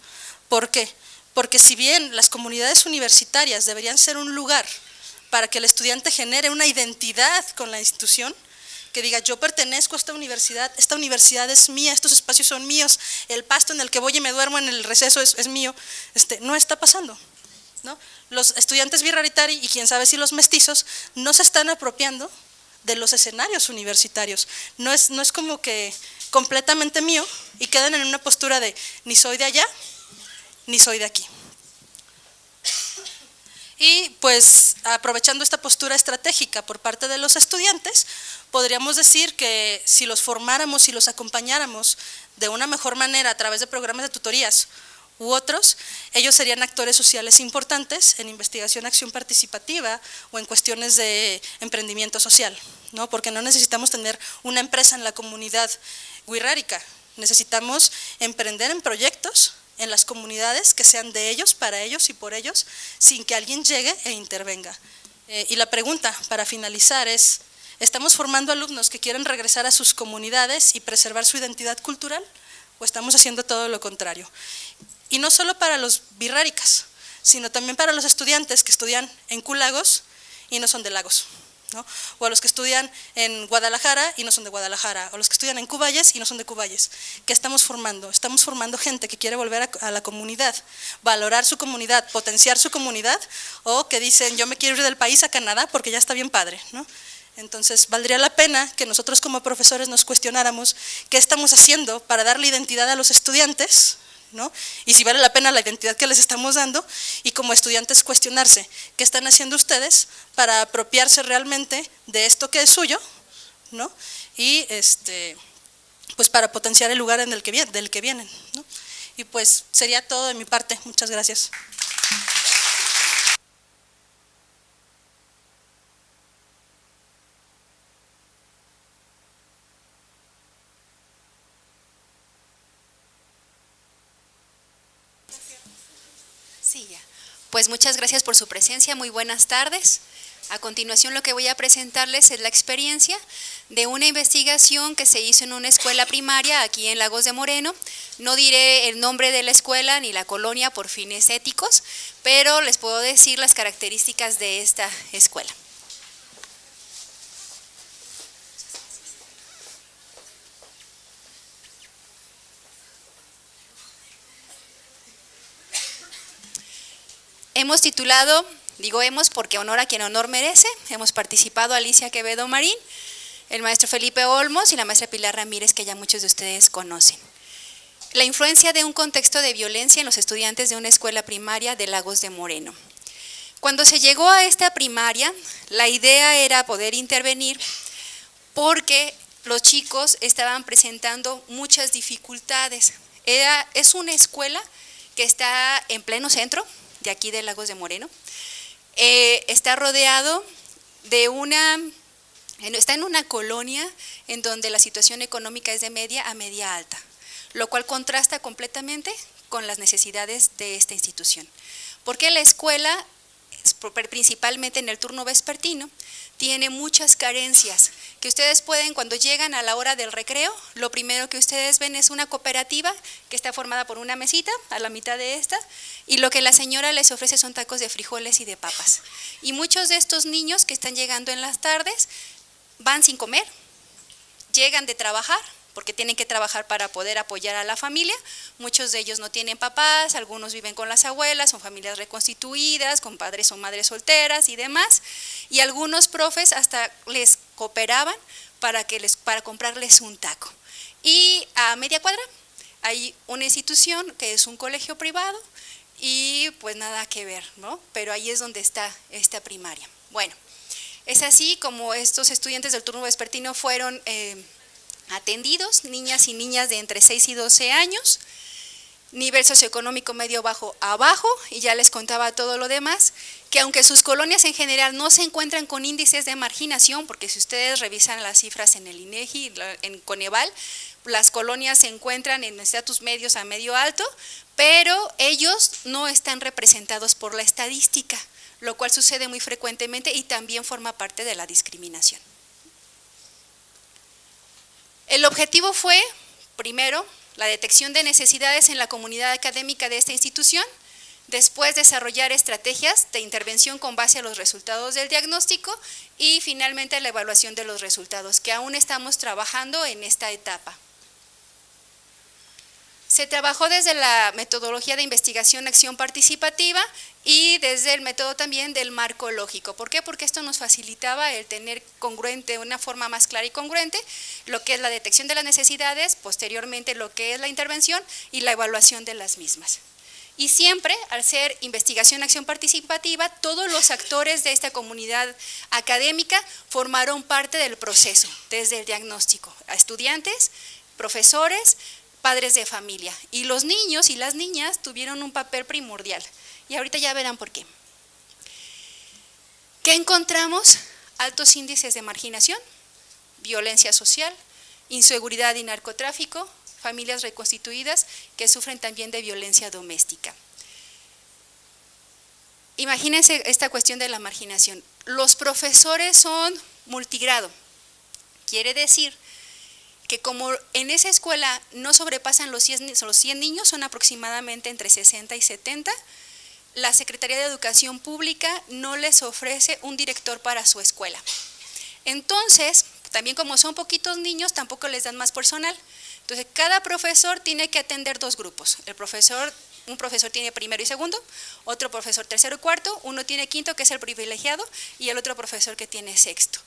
¿Por qué? Porque si bien las comunidades universitarias deberían ser un lugar para que el estudiante genere una identidad con la institución, que diga yo pertenezco a esta universidad es mía, estos espacios son míos, el pasto en el que voy y me duermo en el receso es mío, no está pasando, ¿no? Los estudiantes birraritari y quién sabe si los mestizos no se están apropiando de los escenarios universitarios, no es como que completamente mío y quedan en una postura de ni soy de allá ni soy de aquí. Y pues aprovechando esta postura estratégica por parte de los estudiantes, podríamos decir que si los formáramos y los acompañáramos de una mejor manera a través de programas de tutorías u otros, ellos serían actores sociales importantes en investigación, acción participativa o en cuestiones de emprendimiento social, ¿no? Porque no necesitamos tener una empresa en la comunidad wixárika, necesitamos emprender en proyectos en las comunidades que sean de ellos, para ellos y por ellos, sin que alguien llegue e intervenga. Y la pregunta para finalizar es, ¿estamos formando alumnos que quieren regresar a sus comunidades y preservar su identidad cultural? ¿O estamos haciendo todo lo contrario? Y no solo para los birráricas, sino también para los estudiantes que estudian en Culagos y no son de Lagos, ¿no? O a los que estudian en Guadalajara y no son de Guadalajara, o los que estudian en Cuballes y no son de Cuballes. ¿Qué estamos formando? Estamos formando gente que quiere volver a la comunidad, valorar su comunidad, potenciar su comunidad, o que dicen yo me quiero ir del país a Canadá porque ya está bien padre, ¿no? Entonces valdría la pena que nosotros como profesores nos cuestionáramos qué estamos haciendo para darle identidad a los estudiantes, ¿no? Y si vale la pena la identidad que les estamos dando, y como estudiantes cuestionarse qué están haciendo ustedes para apropiarse realmente de esto que es suyo, ¿no? Y pues para potenciar el lugar del que vienen, ¿no? Y pues sería todo de mi parte. Muchas gracias. Sí, ya. Pues muchas gracias por su presencia, muy buenas tardes. A continuación lo que voy a presentarles es la experiencia de una investigación que se hizo en una escuela primaria aquí en Lagos de Moreno. No diré el nombre de la escuela ni la colonia por fines éticos, pero les puedo decir las características de esta escuela. Hemos titulado, digo hemos porque honor a quien honor merece, hemos participado Alicia Quevedo Marín, el maestro Felipe Olmos y la maestra Pilar Ramírez, que ya muchos de ustedes conocen. la influencia de un contexto de violencia en los estudiantes de una escuela primaria de Lagos de Moreno. Cuando se llegó a esta primaria, la idea era poder intervenir porque los chicos estaban presentando muchas dificultades. Es una escuela que está en pleno centro de aquí de Lagos de Moreno. Está rodeado de está en una colonia en donde la situación económica es de media a media alta, lo cual contrasta completamente con las necesidades de esta institución. Porque la escuela, principalmente en el turno vespertino, tiene muchas carencias que ustedes pueden, cuando llegan a la hora del recreo, lo primero que ustedes ven es una cooperativa que está formada por una mesita a la mitad de esta, y lo que la señora les ofrece son tacos de frijoles y de papas. Y muchos de estos niños que están llegando en las tardes van sin comer, llegan de trabajar, porque tienen que trabajar para poder apoyar a la familia. Muchos de ellos no tienen papás, algunos viven con las abuelas, son familias reconstituidas, con padres o madres solteras y demás, y algunos profes hasta les cooperaban para comprarles un taco. Y a media cuadra hay una institución que es un colegio privado y pues nada que ver, ¿no? Pero ahí es donde está esta primaria. Bueno, es así como estos estudiantes del turno vespertino fueron atendidos, niñas y niñas de entre 6 y 12 años, nivel socioeconómico medio bajo abajo, y ya les contaba todo lo demás, que aunque sus colonias en general no se encuentran con índices de marginación, porque si ustedes revisan las cifras en el INEGI, en Coneval, las colonias se encuentran en estatus medios a medio alto, pero ellos no están representados por la estadística, lo cual sucede muy frecuentemente y también forma parte de la discriminación. El objetivo fue, primero, la detección de necesidades en la comunidad académica de esta institución, después desarrollar estrategias de intervención con base a los resultados del diagnóstico y finalmente la evaluación de los resultados, que aún estamos trabajando en esta etapa. Se trabajó desde la metodología de investigación-acción participativa y desde el método también del marco lógico. ¿Por qué? Porque esto nos facilitaba el tener congruente, una forma más clara y congruente, lo que es la detección de las necesidades, posteriormente lo que es la intervención y la evaluación de las mismas. Y siempre, al ser investigación-acción participativa, todos los actores de esta comunidad académica formaron parte del proceso, desde el diagnóstico, a estudiantes, profesores, padres de familia, y los niños y las niñas tuvieron un papel primordial, y ahorita ya verán por qué. ¿Qué encontramos? Altos índices de marginación, violencia social, inseguridad y narcotráfico, familias reconstituidas que sufren también de violencia doméstica. Imagínense esta cuestión de la marginación. Los profesores son multigrado, quiere decir que como en esa escuela no sobrepasan los 100 niños, son aproximadamente entre 60 y 70, la Secretaría de Educación Pública no les ofrece un director para su escuela. Entonces, también como son poquitos niños, tampoco les dan más personal. Entonces, cada profesor tiene que atender 2 grupos. Un profesor tiene primero y segundo, otro profesor tercero y cuarto, uno tiene quinto, que es el privilegiado, y el otro profesor que tiene sexto.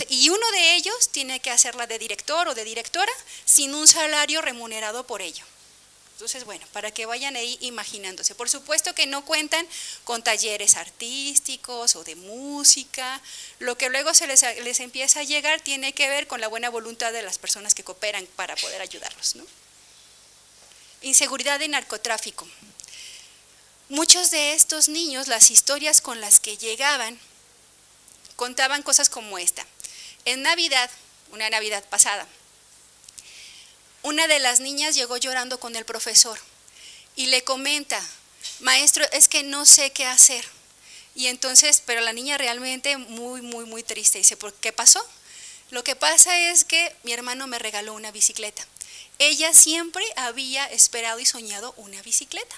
Y uno de ellos tiene que hacerla de director o de directora sin un salario remunerado por ello. Entonces, bueno, para que vayan ahí imaginándose. Por supuesto que no cuentan con talleres artísticos o de música. Lo que luego les empieza a llegar tiene que ver con la buena voluntad de las personas que cooperan para poder ayudarlos, ¿no? Inseguridad y narcotráfico. Muchos de estos niños, las historias con las que llegaban, contaban cosas como esta. En Navidad, una Navidad pasada, una de las niñas llegó llorando con el profesor y le comenta: maestro, es que no sé qué hacer. Y entonces, pero la niña realmente muy triste, dice: ¿por qué pasó? Lo que pasa es que mi hermano me regaló una bicicleta. Ella siempre había esperado y soñado una bicicleta,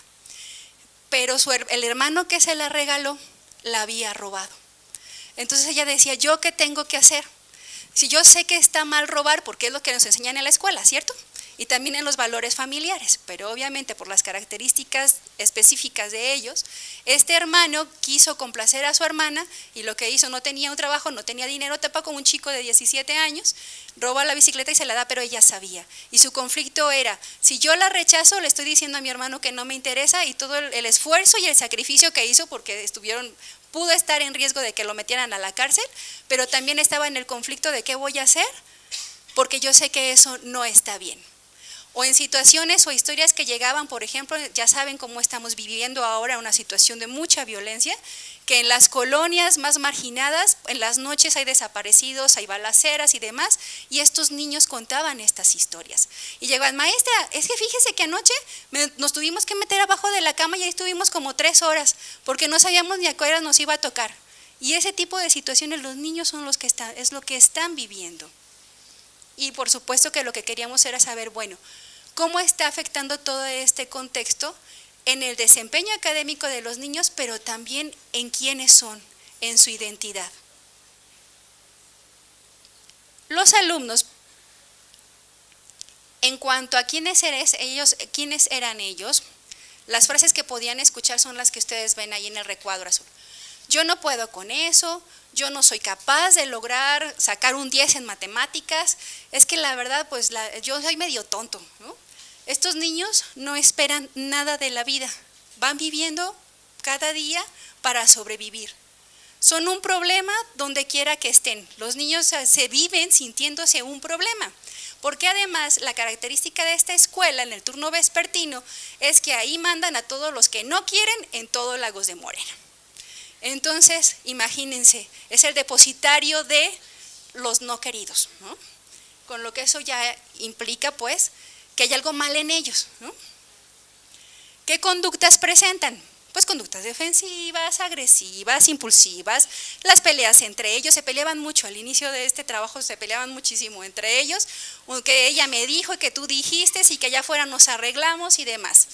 pero el hermano que se la regaló la había robado. Entonces ella decía: ¿yo qué tengo que hacer? Si yo sé que está mal robar, porque es lo que nos enseñan en la escuela, ¿cierto? y también en los valores familiares, pero obviamente por las características específicas de ellos, este hermano quiso complacer a su hermana y lo que hizo, no tenía un trabajo, no tenía dinero, tapa como un chico de 17 años, roba la bicicleta y se la da, pero ella sabía. Y su conflicto era, si yo la rechazo, le estoy diciendo a mi hermano que no me interesa y todo el esfuerzo y el sacrificio que hizo, porque pudo estar en riesgo de que lo metieran a la cárcel, pero también estaba en el conflicto de qué voy a hacer, porque yo sé que eso no está bien. O en situaciones o historias que llegaban, por ejemplo, ya saben cómo estamos viviendo ahora una situación de mucha violencia, que en las colonias más marginadas, en las noches hay desaparecidos, hay balaceras y demás, y estos niños contaban estas historias. Y llegaban, maestra, es que fíjese que anoche nos tuvimos que meter abajo de la cama y ahí estuvimos como 3 horas, porque no sabíamos ni a qué hora nos iba a tocar. Y ese tipo de situaciones los niños son es lo que están viviendo. Y por supuesto que lo que queríamos era saber, bueno, ¿cómo está afectando todo este contexto en el desempeño académico de los niños, pero también en quiénes son, en su identidad? Los alumnos, en cuanto a quiénes eran ellos, las frases que podían escuchar son las que ustedes ven ahí en el recuadro azul. Yo no puedo con eso, yo no soy capaz de lograr sacar un 10 en matemáticas, es que la verdad, pues yo soy medio tonto, ¿no? Estos niños no esperan nada de la vida, van viviendo cada día para sobrevivir. Son un problema donde quiera que estén, los niños se viven sintiéndose un problema, porque además la característica de esta escuela en el turno vespertino es que ahí mandan a todos los que no quieren en todo Lagos de Moreno. Entonces, imagínense, es el depositario de los no queridos, ¿no? Con lo que eso ya implica, pues, que hay algo mal en ellos, ¿no? ¿Qué conductas presentan? Pues conductas defensivas, agresivas, impulsivas, las peleas entre ellos, se peleaban mucho, al inicio de este trabajo se peleaban muchísimo entre ellos, que ella me dijo y que tú dijiste y que allá afuera nos arreglamos y demás.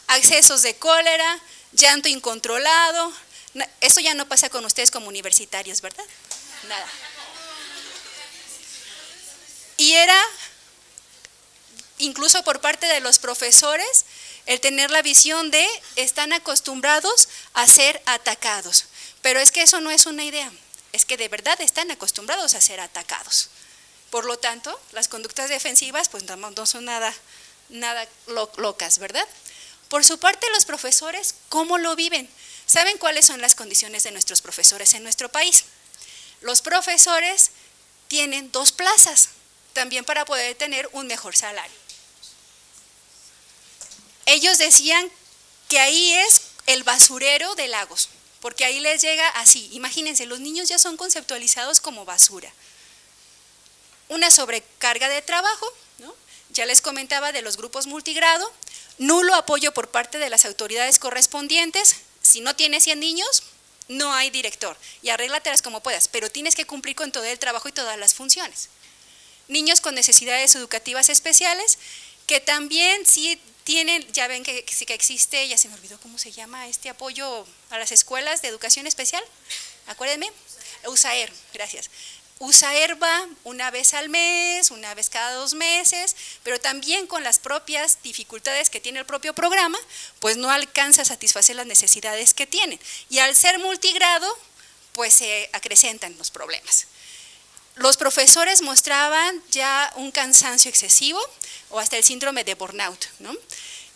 Accesos de cólera, llanto incontrolado. Eso ya no pasa con ustedes como universitarios, ¿verdad? Nada. Y era, incluso por parte de los profesores, el tener la visión de están acostumbrados a ser atacados. Pero es que eso no es una idea, es que de verdad están acostumbrados a ser atacados. Por lo tanto, las conductas defensivas pues no son nada locas, ¿verdad? Por su parte, los profesores, ¿cómo lo viven? ¿Saben cuáles son las condiciones de nuestros profesores en nuestro país? Los profesores tienen 2 plazas, también para poder tener un mejor salario. Ellos decían que ahí es el basurero de Lagos, porque ahí les llega así, imagínense, los niños ya son conceptualizados como basura. Una sobrecarga de trabajo, ¿no? Ya les comentaba de los grupos multigrado, nulo apoyo por parte de las autoridades correspondientes. Si no tienes 100 niños, no hay director y arréglatelas como puedas, pero tienes que cumplir con todo el trabajo y todas las funciones. Niños con necesidades educativas especiales, que también sí tienen, ya ven que existe, ya se me olvidó cómo se llama este apoyo a las escuelas de educación especial, acuérdenme, USAER, gracias. USAER va una vez al mes, una vez cada 2 meses, pero también con las propias dificultades que tiene el propio programa, pues no alcanza a satisfacer las necesidades que tienen. Y al ser multigrado, pues se acrecentan los problemas. Los profesores mostraban ya un cansancio excesivo o hasta el síndrome de burnout, ¿no?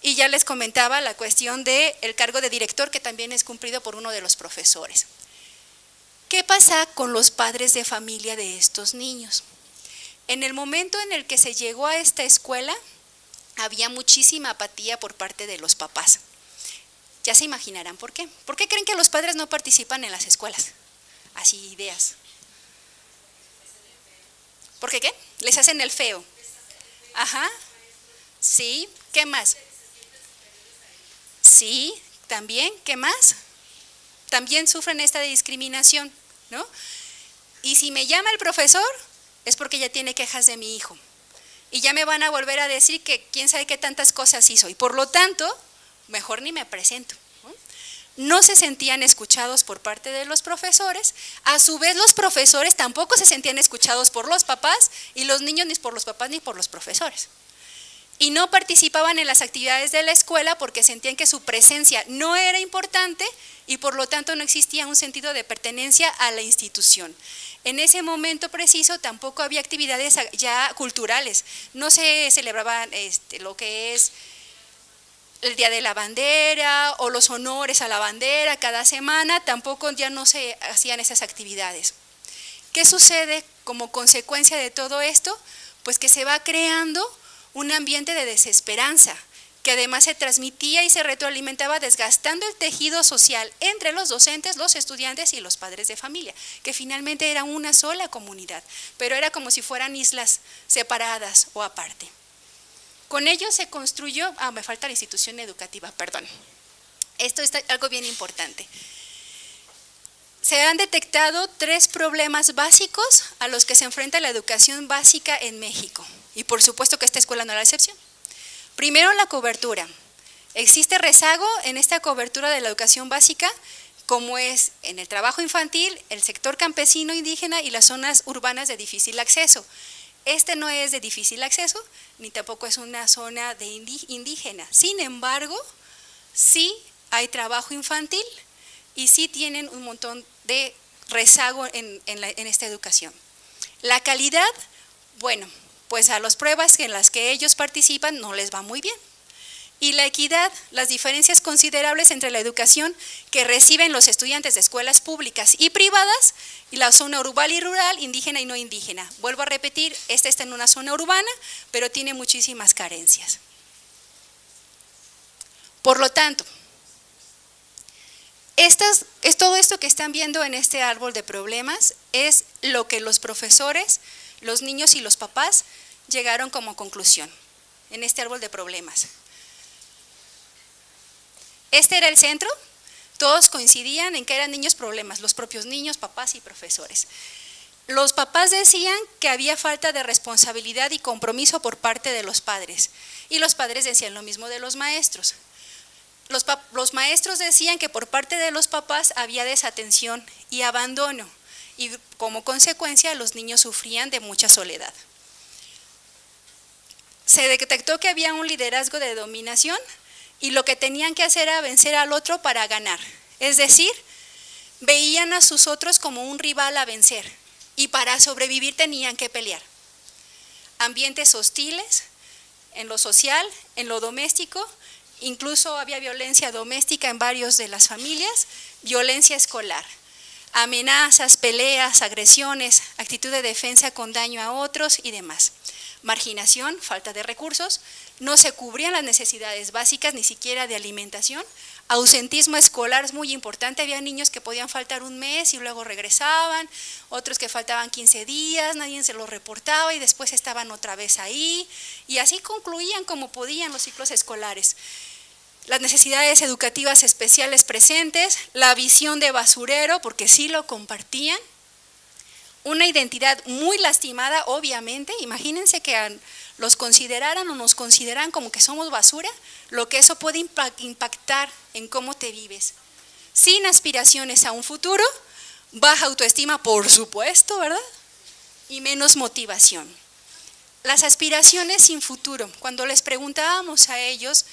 Y ya les comentaba la cuestión del cargo de director, que también es cumplido por uno de los profesores. ¿Qué pasa con los padres de familia de estos niños? En el momento en el que se llegó a esta escuela, había muchísima apatía por parte de los papás. Ya se imaginarán por qué. ¿Por qué creen que los padres no participan en las escuelas? Así, ideas. ¿Por qué qué? Les hacen el feo. Ajá. Sí, ¿qué más? Sí, también, ¿qué más? También sufren esta discriminación, ¿no? Y si me llama el profesor, es porque ya tiene quejas de mi hijo. Y ya me van a volver a decir que quién sabe qué tantas cosas hizo. Y por lo tanto, mejor ni me presento. No se sentían escuchados por parte de los profesores. A su vez, los profesores tampoco se sentían escuchados por los papás, y los niños ni por los papás ni por los profesores. y no participaban en las actividades de la escuela porque sentían que su presencia no era importante y por lo tanto no existía un sentido de pertenencia a la institución. En ese momento preciso tampoco había actividades ya culturales, no se celebraban lo que es el Día de la Bandera o los honores a la bandera cada semana, tampoco ya no se hacían esas actividades. ¿Qué sucede como consecuencia de todo esto? Pues que se va creando un ambiente de desesperanza, que además se transmitía y se retroalimentaba desgastando el tejido social entre los docentes, los estudiantes y los padres de familia, que finalmente era una sola comunidad, pero era como si fueran islas separadas o aparte. Con ello se construyó, me falta la institución educativa, perdón. Esto es algo bien importante. Se han detectado 3 problemas básicos a los que se enfrenta la educación básica en México, y por supuesto que esta escuela no era la excepción. Primero, la cobertura. Existe rezago en esta cobertura de la educación básica, como es en el trabajo infantil, el sector campesino indígena y las zonas urbanas de difícil acceso. Este no es de difícil acceso, ni tampoco es una zona de indígena. Sin embargo, sí hay trabajo infantil y sí tienen un montón de rezago en esta educación. La calidad, bueno, pues a las pruebas en las que ellos participan no les va muy bien. Y la equidad, las diferencias considerables entre la educación que reciben los estudiantes de escuelas públicas y privadas y la zona urbana y rural, indígena y no indígena. Vuelvo a repetir, esta está en una zona urbana, pero tiene muchísimas carencias. Por lo tanto, todo esto que están viendo en este árbol de problemas es lo que los profesores, los niños y los papás llegaron como conclusión en este árbol de problemas. Este era el centro, todos coincidían en que eran niños problemas, los propios niños, papás y profesores. Los papás decían que había falta de responsabilidad y compromiso por parte de los padres, y los padres decían lo mismo de los maestros. Los maestros decían que por parte de los papás había desatención y abandono, y como consecuencia los niños sufrían de mucha soledad. Se detectó que había un liderazgo de dominación y lo que tenían que hacer era vencer al otro para ganar. Es decir, veían a sus otros como un rival a vencer y para sobrevivir tenían que pelear. Ambientes hostiles en lo social, en lo doméstico, incluso había violencia doméstica en varios de las familias, violencia escolar. Amenazas, peleas, agresiones, actitud de defensa con daño a otros y demás. Marginación, falta de recursos, no se cubrían las necesidades básicas, ni siquiera de alimentación. Ausentismo escolar es muy importante, había niños que podían faltar un mes y luego regresaban, otros que faltaban 15 días, nadie se los reportaba y después estaban otra vez ahí, y así concluían como podían los ciclos escolares. Las necesidades educativas especiales presentes, la visión de basurero, porque sí lo compartían, una identidad muy lastimada, obviamente. Imagínense que los consideraran o nos consideran como que somos basura, lo que eso puede impactar en cómo te vives. Sin aspiraciones a un futuro, baja autoestima, por supuesto, ¿verdad? Y menos motivación. Las aspiraciones sin futuro, cuando les preguntábamos a ellos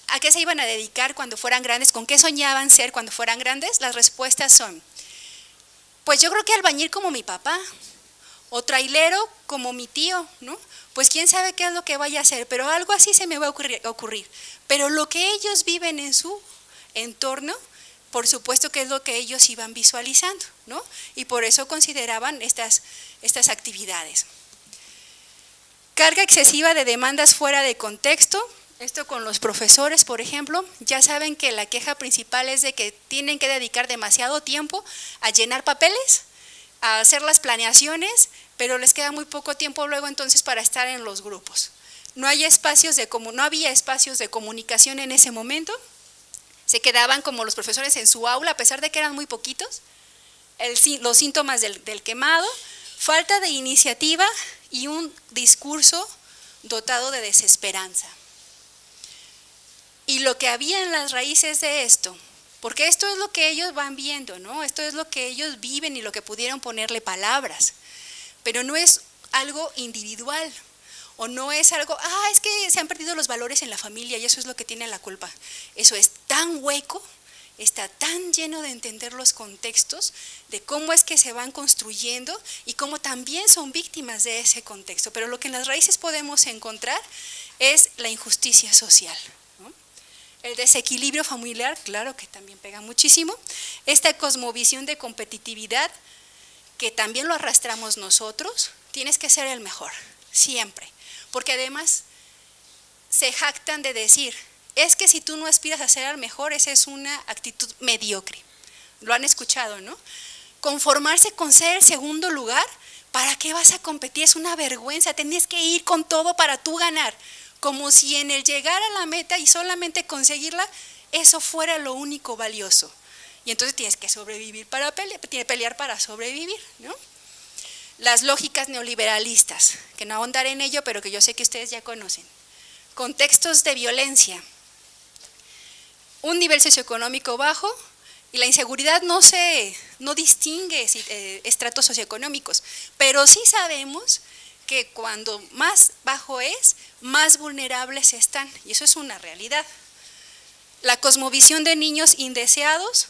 ¿a qué se iban a dedicar cuando fueran grandes? ¿Con qué soñaban ser cuando fueran grandes? Las respuestas son, pues yo creo que albañil como mi papá, o trailero como mi tío, ¿no? Pues quién sabe qué es lo que vaya a hacer, pero algo así se me va a ocurrir. Pero lo que ellos viven en su entorno, por supuesto que es lo que ellos iban visualizando, ¿no? Y por eso consideraban estas actividades. Carga excesiva de demandas fuera de contexto. Esto con los profesores, por ejemplo, ya saben que la queja principal es de que tienen que dedicar demasiado tiempo a llenar papeles, a hacer las planeaciones, pero les queda muy poco tiempo luego entonces para estar en los grupos. No había espacios de comunicación en ese momento, se quedaban como los profesores en su aula, a pesar de que eran muy poquitos, los síntomas del quemado, falta de iniciativa y un discurso dotado de desesperanza. Y lo que había en las raíces de esto, porque esto es lo que ellos van viendo, ¿no? Esto es lo que ellos viven y lo que pudieron ponerle palabras, pero no es algo individual. o no es algo, es que se han perdido los valores en la familia y eso es lo que tiene la culpa. Eso es tan hueco, está tan lleno de entender los contextos, de cómo es que se van construyendo y cómo también son víctimas de ese contexto. Pero lo que en las raíces podemos encontrar es la injusticia social, ¿no? El desequilibrio familiar, claro que también pega muchísimo. Esta cosmovisión de competitividad, que también lo arrastramos nosotros, tienes que ser el mejor, siempre. Porque además se jactan de decir, es que si tú no aspiras a ser el mejor, esa es una actitud mediocre. Lo han escuchado, ¿no? Conformarse con ser el segundo lugar, ¿para qué vas a competir? Es una vergüenza, tienes que ir con todo para tú ganar. Como si en el llegar a la meta y solamente conseguirla, eso fuera lo único valioso. Y entonces tienes que sobrevivir pelear para sobrevivir, ¿no? Las lógicas neoliberalistas, que no ahondaré en ello, pero que yo sé que ustedes ya conocen. Contextos de violencia, un nivel socioeconómico bajo, y la inseguridad no distingue estratos socioeconómicos, pero sí sabemos que cuando más bajo es, más vulnerables están, y eso es una realidad. La cosmovisión de niños indeseados,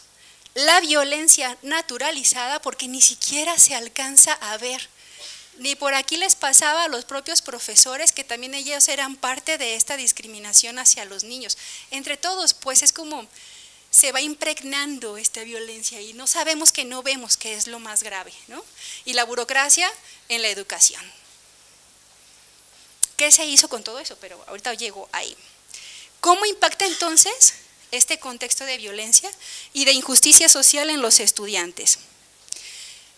la violencia naturalizada, porque ni siquiera se alcanza a ver. Ni por aquí les pasaba a los propios profesores que también ellos eran parte de esta discriminación hacia los niños. Entre todos, pues es como se va impregnando esta violencia y no sabemos que no vemos, que es lo más grave, ¿no? Y la burocracia en la educación. ¿Qué se hizo con todo eso? Pero ahorita llego ahí. ¿Cómo impacta entonces este contexto de violencia y de injusticia social en los estudiantes?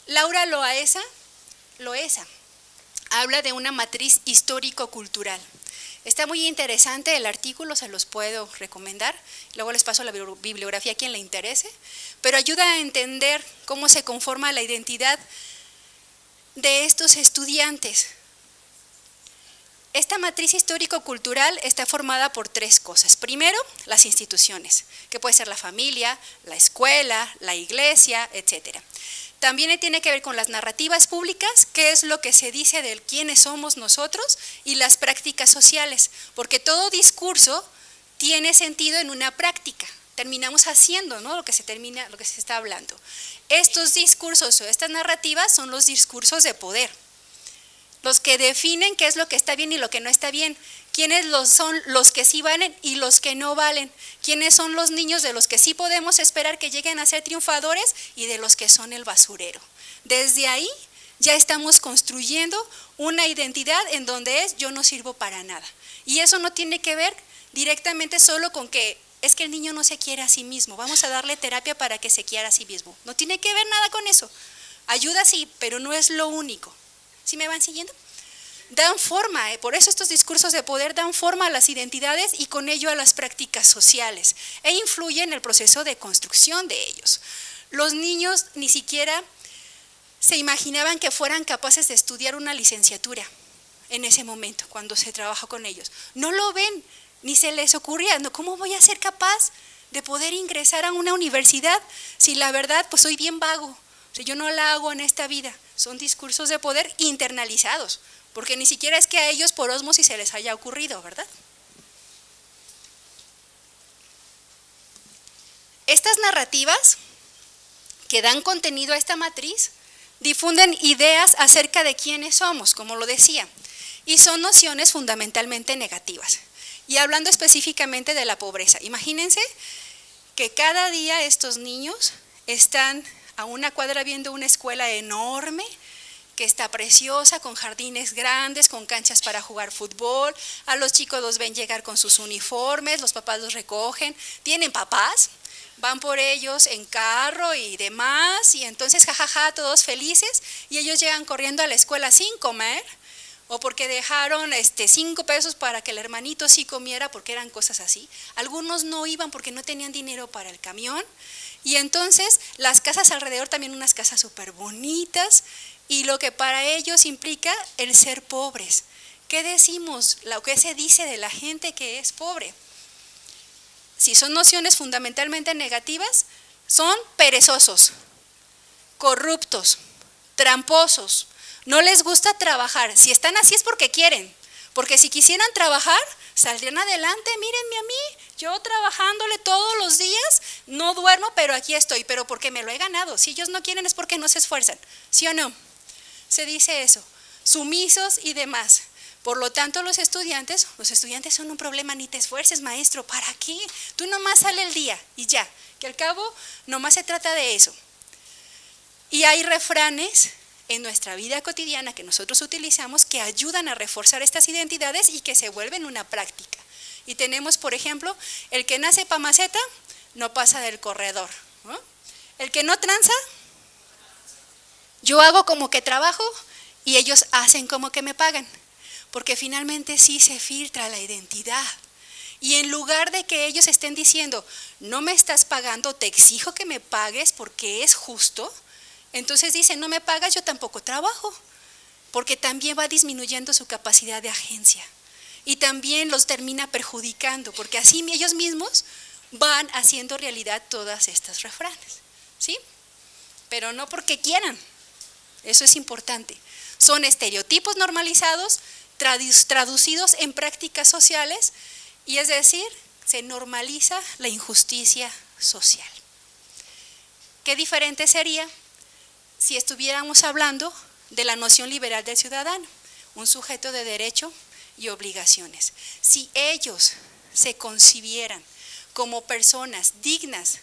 Laura Loaesa habla de una matriz histórico-cultural. Está muy interesante el artículo, se los puedo recomendar, luego les paso la bibliografía a quien le interese, pero ayuda a entender cómo se conforma la identidad de estos estudiantes. Esta matriz histórico-cultural está formada por tres cosas. Primero, las instituciones, que puede ser la familia, la escuela, la iglesia, etcétera. También tiene que ver con las narrativas públicas, qué es lo que se dice de quiénes somos nosotros, y las prácticas sociales, porque todo discurso tiene sentido en una práctica. Terminamos haciendo, ¿no?, lo que se está hablando. Estos discursos o estas narrativas son los discursos de poder, los que definen qué es lo que está bien y lo que no está bien, quiénes son los que sí valen y los que no valen, quiénes son los niños de los que sí podemos esperar que lleguen a ser triunfadores y de los que son el basurero. Desde ahí ya estamos construyendo una identidad en donde yo no sirvo para nada. Y eso no tiene que ver directamente solo con que es que el niño no se quiere a sí mismo, vamos a darle terapia para que se quiera a sí mismo. No tiene que ver nada con eso. Ayuda sí, pero no es lo único. ¿Sí me van siguiendo? Dan forma, por eso estos discursos de poder dan forma a las identidades y con ello a las prácticas sociales e influyen en el proceso de construcción de ellos. Los niños ni siquiera se imaginaban que fueran capaces de estudiar una licenciatura en ese momento, cuando se trabajó con ellos. No lo ven, ni se les ocurría, no, ¿cómo voy a ser capaz de poder ingresar a una universidad si la verdad pues soy bien vago? O sea, yo no la hago en esta vida. Son discursos de poder internalizados, porque ni siquiera es que a ellos por ósmosis se les haya ocurrido, ¿verdad? Estas narrativas que dan contenido a esta matriz difunden ideas acerca de quiénes somos, como lo decía, y son nociones fundamentalmente negativas. Y hablando específicamente de la pobreza, imagínense que cada día estos niños están a una cuadra viendo una escuela enorme, que está preciosa, con jardines grandes, con canchas para jugar fútbol, a los chicos los ven llegar con sus uniformes, los papás los recogen, tienen papás, van por ellos en carro y demás, y entonces jajaja, todos felices, y ellos llegan corriendo a la escuela sin comer, o porque dejaron 5 pesos para que el hermanito sí comiera, porque eran cosas así. Algunos no iban porque no tenían dinero para el camión, y entonces las casas alrededor también unas casas súper bonitas, y lo que para ellos implica el ser pobres. ¿Qué decimos? Lo que se dice de la gente que es pobre. Si son nociones fundamentalmente negativas, son perezosos, corruptos, tramposos, no les gusta trabajar. Si están así es porque quieren, Porque si quisieran trabajar, saldrían adelante, mírenme a mí, yo trabajándole todos los días, no duermo, pero aquí estoy, pero porque me lo he ganado. Si ellos no quieren es porque no se esfuerzan, ¿sí o no? Se dice eso, sumisos y demás. Por lo tanto, los estudiantes son un problema, ni te esfuerces, maestro, ¿para qué? Tú nomás sale el día y ya, que al cabo nomás se trata de eso. Y hay refranes en nuestra vida cotidiana que nosotros utilizamos que ayudan a reforzar estas identidades y que se vuelven una práctica. Y tenemos, por ejemplo, el que nace pa' maceta no pasa del corredor, ¿no? El que no tranza, yo hago como que trabajo y ellos hacen como que me pagan, porque finalmente sí se filtra la identidad. Y en lugar de que ellos estén diciendo, no me estás pagando, te exijo que me pagues porque es justo, entonces dicen, no me pagas, yo tampoco trabajo, porque también va disminuyendo su capacidad de agencia. Y también los termina perjudicando, porque así ellos mismos van haciendo realidad todas estas refranes, ¿sí? Pero no porque quieran, eso es importante. Son estereotipos normalizados, traducidos en prácticas sociales, y es decir, se normaliza la injusticia social. ¿Qué diferente sería si estuviéramos hablando de la noción liberal del ciudadano, un sujeto de derecho y obligaciones? Si ellos se concibieran como personas dignas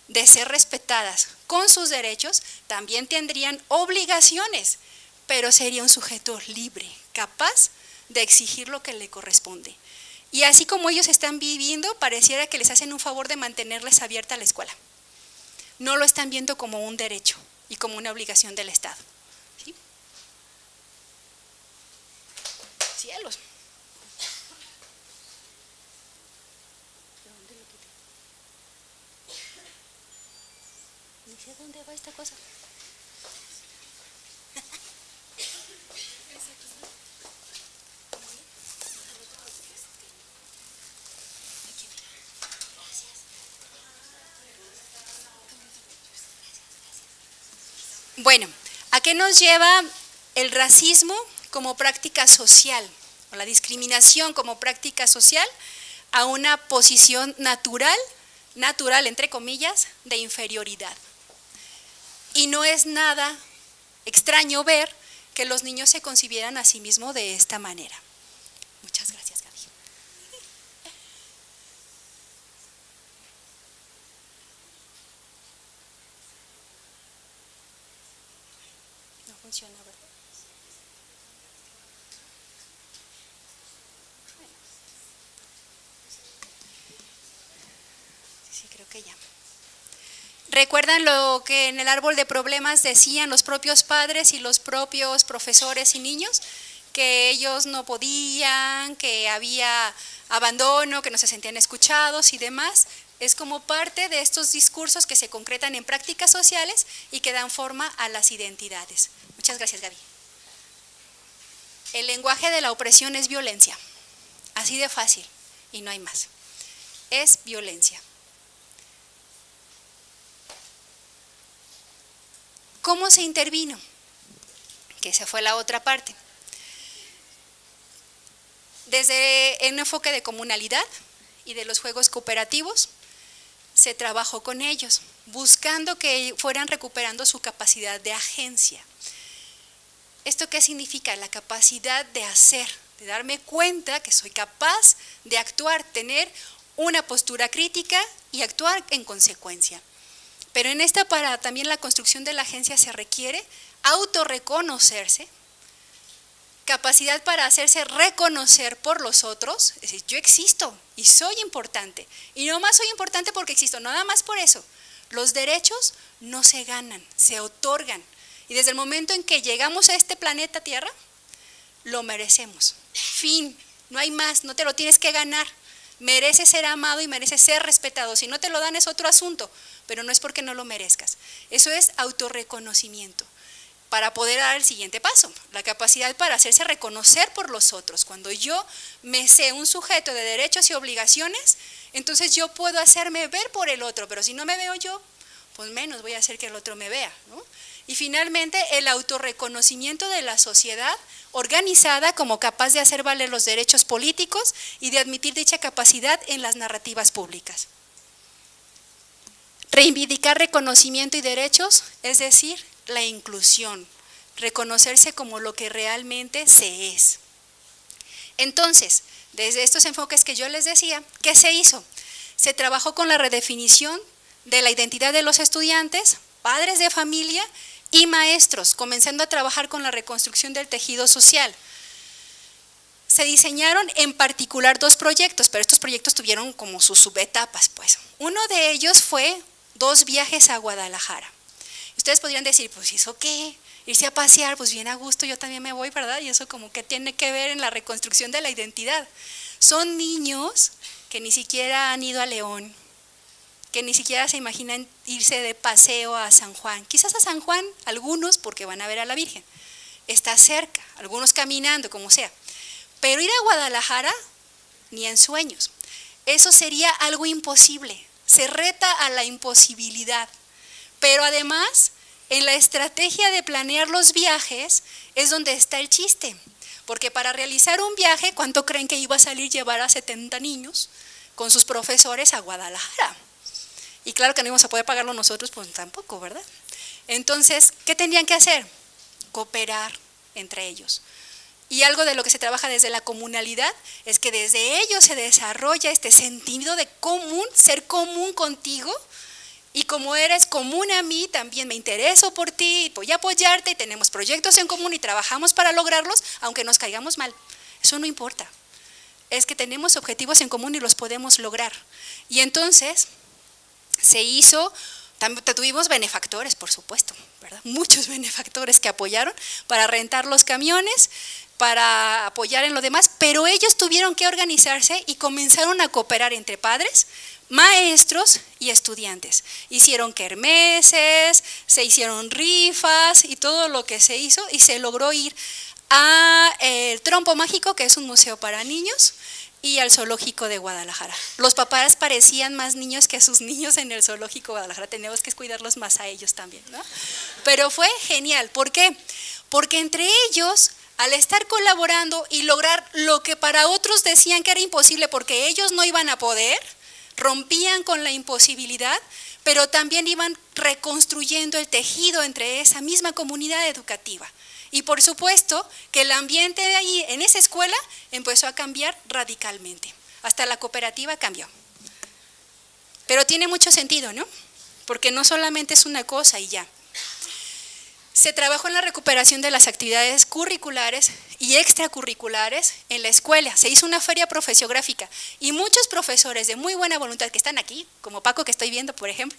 de ser respetadas con sus derechos, también tendrían obligaciones, pero sería un sujeto libre, capaz de exigir lo que le corresponde. Y así como ellos están viviendo, pareciera que les hacen un favor de mantenerles abierta la escuela. No lo están viendo como un derecho y como una obligación del Estado. ¿Sí? Cielos. ¿Dónde lo quité? Ni sé dónde va esta cosa. Bueno, ¿a qué nos lleva el racismo como práctica social o la discriminación como práctica social? A una posición natural entre comillas, de inferioridad. Y no es nada extraño ver que los niños se concibieran a sí mismos de esta manera. Muchas gracias, Gaby. No funciona, ¿verdad? Sí, creo que ya. ¿Recuerdan lo que en el árbol de problemas decían los propios padres y los propios profesores y niños? Que ellos no podían, que había abandono, que no se sentían escuchados y demás. Es como parte de estos discursos que se concretan en prácticas sociales y que dan forma a las identidades. Muchas gracias, Gaby. El lenguaje de la opresión es violencia, así de fácil y no hay más. Es violencia. ¿Cómo se intervino? Que esa fue la otra parte. Desde un enfoque de comunalidad y de los juegos cooperativos, se trabajó con ellos, buscando que fueran recuperando su capacidad de agencia. ¿Esto qué significa? La capacidad de hacer, de darme cuenta que soy capaz de actuar, tener una postura crítica y actuar en consecuencia. Pero en esta, para también la construcción de la agencia se requiere autorreconocerse, capacidad para hacerse reconocer por los otros, es decir, yo existo y soy importante, y no más soy importante porque existo, nada más por eso. Los derechos no se ganan, se otorgan, y desde el momento en que llegamos a este planeta Tierra, lo merecemos. Fin, no hay más, no te lo tienes que ganar. Mereces ser amado y mereces ser respetado. Si no te lo dan es otro asunto, pero no es porque no lo merezcas. Eso es autorreconocimiento. Para poder dar el siguiente paso, la capacidad para hacerse reconocer por los otros. Cuando yo me sé un sujeto de derechos y obligaciones, entonces yo puedo hacerme ver por el otro, pero si no me veo yo, pues menos voy a hacer que el otro me vea, ¿no? Y finalmente el autorreconocimiento de la sociedad organizada como capaz de hacer valer los derechos políticos y de admitir dicha capacidad en las narrativas públicas. Reivindicar reconocimiento y derechos, es decir, la inclusión, reconocerse como lo que realmente se es. Entonces, desde estos enfoques que yo les decía, ¿qué se hizo? Se trabajó con la redefinición de la identidad de los estudiantes, padres de familia y maestros, comenzando a trabajar con la reconstrucción del tejido social. Se diseñaron en particular 2 proyectos, pero estos proyectos tuvieron como sus subetapas, pues. Uno de ellos fue 2 viajes a Guadalajara. Ustedes podrían decir, pues ¿eso qué? Irse a pasear, pues bien a gusto, yo también me voy, ¿verdad? Y eso como que tiene que ver en la reconstrucción de la identidad. Son niños que ni siquiera han ido a León, que ni siquiera se imaginan irse de paseo a San Juan. Quizás a San Juan, algunos porque van a ver a la Virgen. Está cerca, algunos caminando, como sea. Pero ir a Guadalajara, ni en sueños. Eso sería algo imposible. Se reta a la imposibilidad. Pero además, en la estrategia de planear los viajes es donde está el chiste. Porque para realizar un viaje, ¿cuánto creen que iba a salir llevar a 70 niños con sus profesores a Guadalajara? Y claro que no íbamos a poder pagarlo nosotros, pues tampoco, ¿verdad? Entonces, ¿qué tendrían que hacer? Cooperar entre ellos. Y algo de lo que se trabaja desde la comunalidad es que desde ellos se desarrolla este sentido de común, ser común contigo, y como eres común a mí, también me intereso por ti, voy a apoyarte y tenemos proyectos en común y trabajamos para lograrlos, aunque nos caigamos mal. Eso no importa. Es que tenemos objetivos en común y los podemos lograr. Y entonces se hizo, tuvimos benefactores, por supuesto, ¿verdad? Muchos benefactores que apoyaron para rentar los camiones, para apoyar en lo demás, pero ellos tuvieron que organizarse y comenzaron a cooperar entre padres, maestros y estudiantes. Hicieron kermeses, se hicieron rifas y todo lo que se hizo y se logró ir a el Trompo Mágico, que es un museo para niños, y al zoológico de Guadalajara. Los papás parecían más niños que sus niños en el zoológico de Guadalajara, tenemos que cuidarlos más a ellos también, ¿no? Pero fue genial, ¿por qué? Porque entre ellos, al estar colaborando y lograr lo que para otros decían que era imposible porque ellos no iban a poder, rompían con la imposibilidad, pero también iban reconstruyendo el tejido entre esa misma comunidad educativa. Y por supuesto que el ambiente de ahí, en esa escuela, empezó a cambiar radicalmente. Hasta la cooperativa cambió. Pero tiene mucho sentido, ¿no? Porque no solamente es una cosa y ya. Se trabajó en la recuperación de las actividades curriculares y extracurriculares en la escuela. Se hizo una feria profesiográfica y muchos profesores de muy buena voluntad que están aquí, como Paco que estoy viendo, por ejemplo,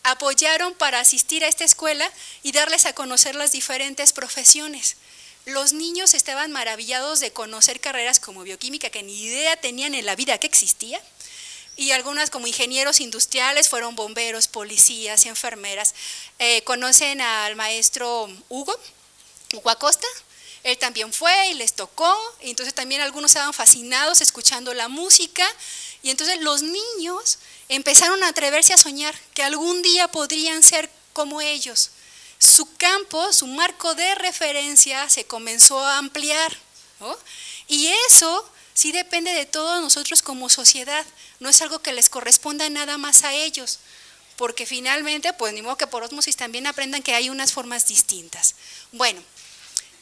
apoyaron para asistir a esta escuela y darles a conocer las diferentes profesiones. Los niños estaban maravillados de conocer carreras como bioquímica, que ni idea tenían en la vida que existía, y algunas como ingenieros industriales, fueron bomberos, policías, enfermeras. ¿Conocen al maestro Hugo Acosta? Él también fue y les tocó, y entonces también algunos estaban fascinados escuchando la música, y entonces los niños empezaron a atreverse a soñar que algún día podrían ser como ellos. Su campo, su marco de referencia se comenzó a ampliar, ¿no? Y eso sí depende de todos nosotros como sociedad, no es algo que les corresponda nada más a ellos, porque finalmente, pues ni modo que por ósmosis también aprendan que hay unas formas distintas. Bueno,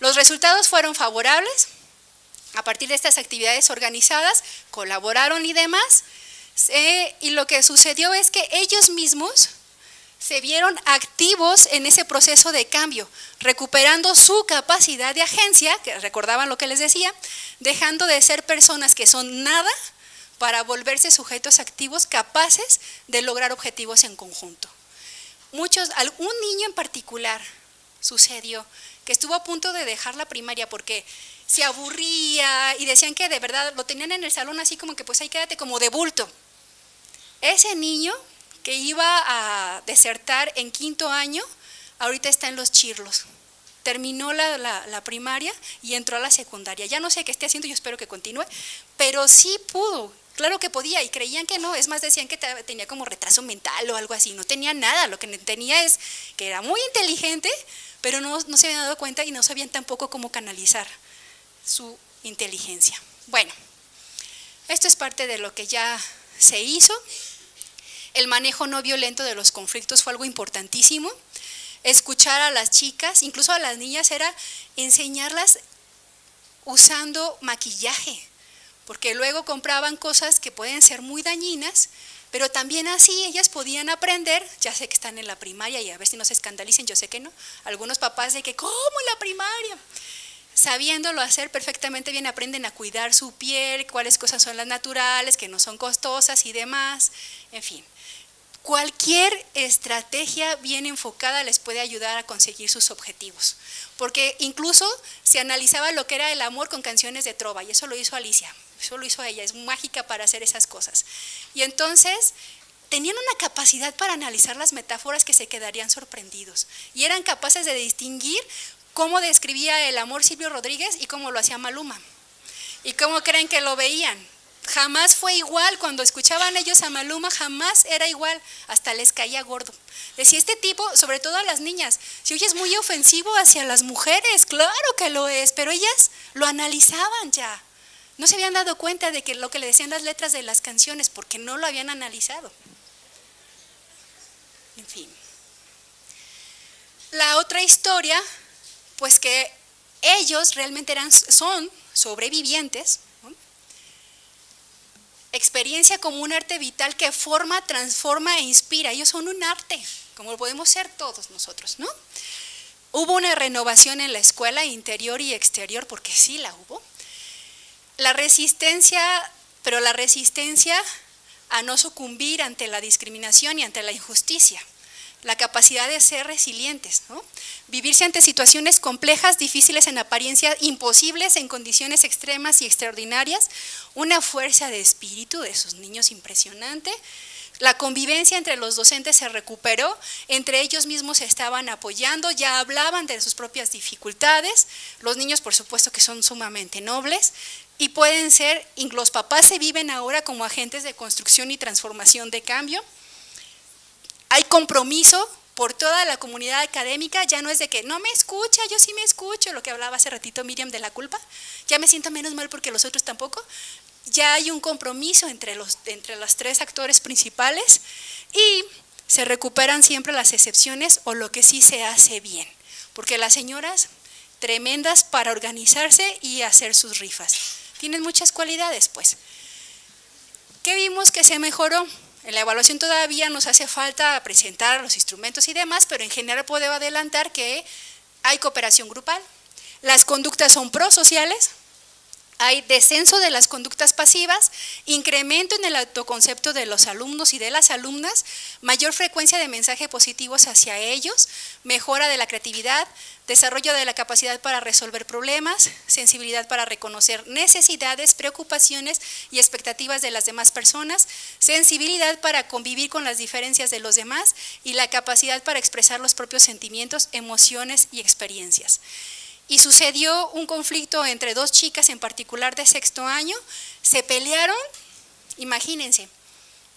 los resultados fueron favorables, a partir de estas actividades organizadas, colaboraron y demás, y lo que sucedió es que ellos mismos se vieron activos en ese proceso de cambio, recuperando su capacidad de agencia, que recordaban lo que les decía, dejando de ser personas que son nada para volverse sujetos activos capaces de lograr objetivos en conjunto. Un niño en particular sucedió que estuvo a punto de dejar la primaria porque se aburría y decían que de verdad lo tenían en el salón así como que pues ahí quédate como de bulto. Ese niño que iba a desertar en 5º año, ahorita está en Los Chirlos. Terminó la primaria y entró a la secundaria. Ya no sé qué esté haciendo, yo espero que continúe, pero sí pudo claro que podía y creían que no, es más decían que tenía como retraso mental o algo así, no tenía nada, lo que tenía es que era muy inteligente, pero no se habían dado cuenta y no sabían tampoco cómo canalizar su inteligencia. Bueno, esto es parte de lo que ya se hizo. El manejo no violento de los conflictos fue algo importantísimo. Escuchar a las chicas, incluso a las niñas, era enseñarlas usando maquillaje, porque luego compraban cosas que pueden ser muy dañinas, pero también así ellas podían aprender. Ya sé que están en la primaria y a ver si no se escandalicen, yo sé que no. Algunos papás de que, ¿cómo en la primaria? Sabiéndolo hacer perfectamente bien, aprenden a cuidar su piel, cuáles cosas son las naturales, que no son costosas y demás, en fin. Cualquier estrategia bien enfocada les puede ayudar a conseguir sus objetivos, porque incluso se analizaba lo que era el amor con canciones de trova, y eso lo hizo Alicia, eso lo hizo ella, es mágica para hacer esas cosas. Y entonces tenían una capacidad para analizar las metáforas que se quedarían sorprendidos, y eran capaces de distinguir cómo describía el amor Silvio Rodríguez y cómo lo hacía Maluma, y cómo creen que lo veían. Jamás fue igual, cuando escuchaban ellos a Maluma jamás era igual, hasta les caía gordo. Decía, este tipo, sobre todo a las niñas, si oye es muy ofensivo hacia las mujeres, claro que lo es, pero ellas lo analizaban ya. No se habían dado cuenta de que lo que le decían las letras de las canciones, porque no lo habían analizado. En fin. La otra historia, pues que ellos realmente son sobrevivientes, ¿no? Experiencia como un arte vital que forma, transforma e inspira. Ellos son un arte, como lo podemos ser todos nosotros, ¿no? Hubo una renovación en la escuela interior y exterior, porque sí la hubo. La resistencia, pero la resistencia a no sucumbir ante la discriminación y ante la injusticia. La capacidad de ser resilientes, ¿no? Vivirse ante situaciones complejas, difíciles en apariencia, imposibles en condiciones extremas y extraordinarias, una fuerza de espíritu de esos niños impresionante. La convivencia entre los docentes se recuperó, entre ellos mismos se estaban apoyando, ya hablaban de sus propias dificultades, los niños por supuesto que son sumamente nobles y pueden ser, los papás se viven ahora como agentes de construcción y transformación de cambio. Hay compromiso por toda la comunidad académica, ya no es de que no me escucha, yo sí me escucho, lo que hablaba hace ratito Miriam de la culpa, ya me siento menos mal porque los otros tampoco. Ya hay un compromiso entre los tres actores principales y se recuperan siempre las excepciones o lo que sí se hace bien, porque las señoras tremendas para organizarse y hacer sus rifas, tienen muchas cualidades pues. ¿Qué vimos que se mejoró? En la evaluación todavía nos hace falta presentar los instrumentos y demás, pero en general puedo adelantar que hay cooperación grupal, las conductas son prosociales, hay descenso de las conductas pasivas, incremento en el autoconcepto de los alumnos y de las alumnas, mayor frecuencia de mensajes positivos hacia ellos, mejora de la creatividad, desarrollo de la capacidad para resolver problemas, sensibilidad para reconocer necesidades, preocupaciones y expectativas de las demás personas, sensibilidad para convivir con las diferencias de los demás y la capacidad para expresar los propios sentimientos, emociones y experiencias. Y sucedió un conflicto entre dos chicas en particular de sexto año, se pelearon, imagínense,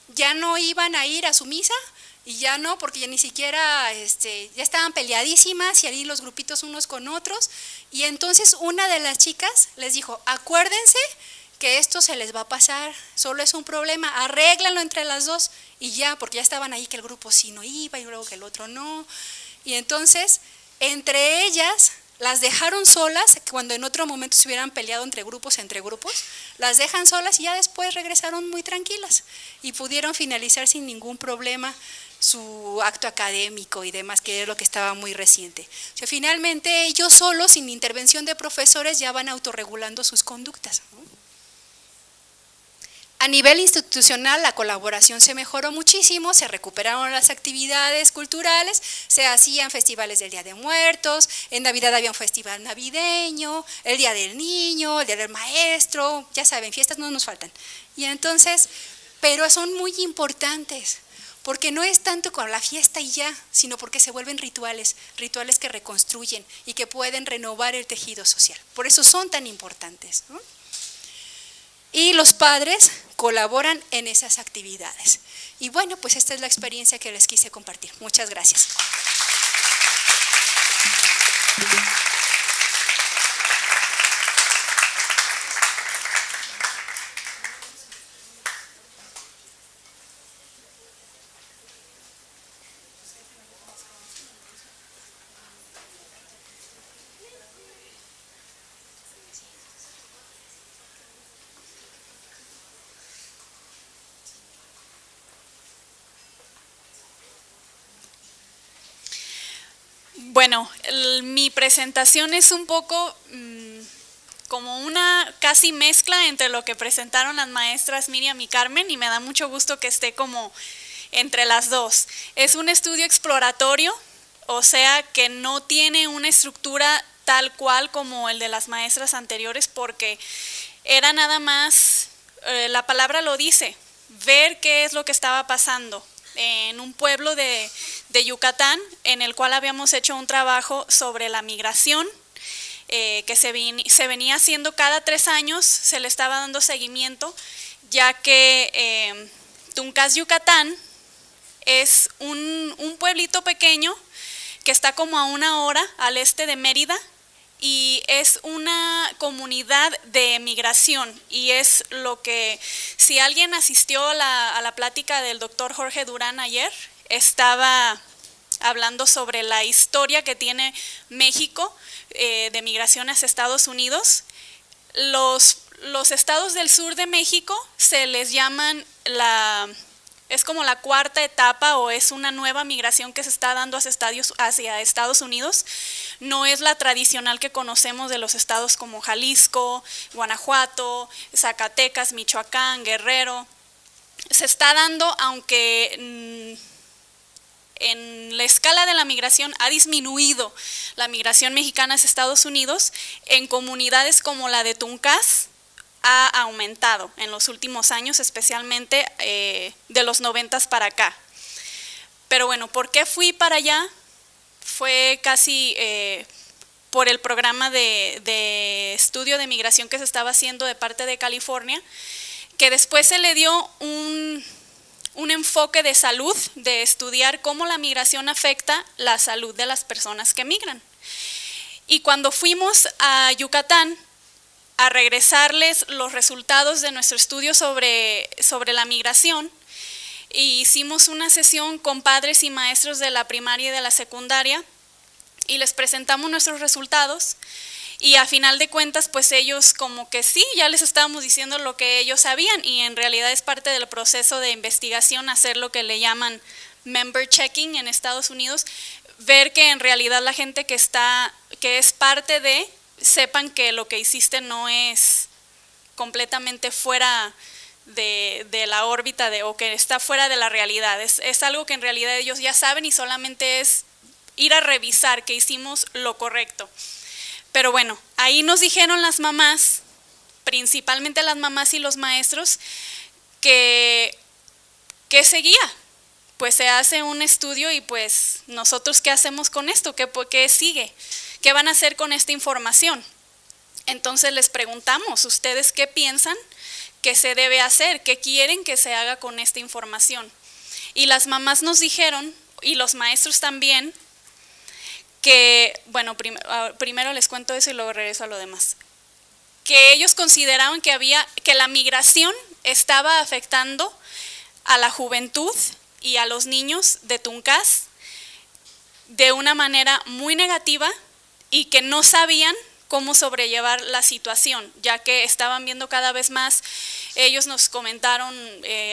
ya no iban a ir a su misa y ya no, porque ya ni siquiera, ya estaban peleadísimas y ahí los grupitos unos con otros, y entonces una de las chicas les dijo, acuérdense que esto se les va a pasar, solo es un problema, arréglanlo entre las dos y ya, porque ya estaban ahí que el grupo sí no iba y luego que el otro no, y entonces entre ellas las dejaron solas, cuando en otro momento se hubieran peleado entre grupos, las dejan solas y ya después regresaron muy tranquilas y pudieron finalizar sin ningún problema su acto académico y demás, que era lo que estaba muy reciente. O sea, finalmente ellos solos, sin intervención de profesores, ya van autorregulando sus conductas, ¿no? A nivel institucional la colaboración se mejoró muchísimo, se recuperaron las actividades culturales, se hacían festivales del Día de Muertos, en Navidad había un festival navideño, el Día del Niño, el Día del Maestro, ya saben, fiestas no nos faltan. Y entonces, pero son muy importantes, porque no es tanto con la fiesta y ya, sino porque se vuelven rituales que reconstruyen y que pueden renovar el tejido social. Por eso son tan importantes, ¿no? Y los padres colaboran en esas actividades. Y bueno, pues esta es la experiencia que les quise compartir. Muchas gracias. Bueno, mi presentación es un poco como una casi mezcla entre lo que presentaron las maestras Miriam y Carmen, y me da mucho gusto que esté como entre las dos. Es un estudio exploratorio, o sea que no tiene una estructura tal cual como el de las maestras anteriores, porque era nada más, la palabra lo dice, ver qué es lo que estaba pasando en un pueblo de Yucatán, en el cual habíamos hecho un trabajo sobre la migración, que se venía haciendo cada 3 años, se le estaba dando seguimiento, ya que Tuncás, Yucatán, es un pueblito pequeño que está como a 1 hora al este de Mérida, y es una comunidad de migración, y es lo que, si alguien asistió a la plática del doctor Jorge Durán ayer, estaba hablando sobre la historia que tiene México de migración hacia Estados Unidos. Los estados del sur de México se les llaman es como la 4ª etapa, o es una nueva migración que se está dando hacia Estados Unidos. No es la tradicional que conocemos de los estados como Jalisco, Guanajuato, Zacatecas, Michoacán, Guerrero. Se está dando, aunque en la escala de la migración ha disminuido la migración mexicana hacia Estados Unidos, en comunidades como la de Tuncás ha aumentado en los últimos años, especialmente de los 90s para acá. Pero bueno, ¿por qué fui para allá? Fue casi por el programa de estudio de migración que se estaba haciendo de parte de California, que después se le dio un enfoque de salud, de estudiar cómo la migración afecta la salud de las personas que migran. Y cuando fuimos a Yucatán a regresarles los resultados de nuestro estudio sobre la migración, y hicimos una sesión con padres y maestros de la primaria y de la secundaria, y les presentamos nuestros resultados, y a final de cuentas pues ellos como que sí, ya les estábamos diciendo lo que ellos sabían, y en realidad es parte del proceso de investigación hacer lo que le llaman member checking en Estados Unidos, ver que en realidad la gente que es parte de, sepan que lo que hiciste no es completamente fuera de la órbita o que está fuera de la realidad, es algo que en realidad ellos ya saben, y solamente es ir a revisar que hicimos lo correcto. Pero bueno, ahí nos dijeron las mamás, principalmente las mamás y los maestros, que seguía. Pues se hace un estudio, y pues nosotros ¿qué hacemos con esto? ¿Qué sigue? ¿Qué van a hacer con esta información? Entonces les preguntamos, ¿ustedes qué piensan que se debe hacer? ¿Qué quieren que se haga con esta información? Y las mamás nos dijeron, y los maestros también, que, bueno, primero les cuento eso y luego regreso a lo demás, que ellos consideraban que la migración estaba afectando a la juventud y a los niños de Tuncás de una manera muy negativa, y que no sabían cómo sobrellevar la situación, ya que estaban viendo cada vez más. Ellos nos comentaron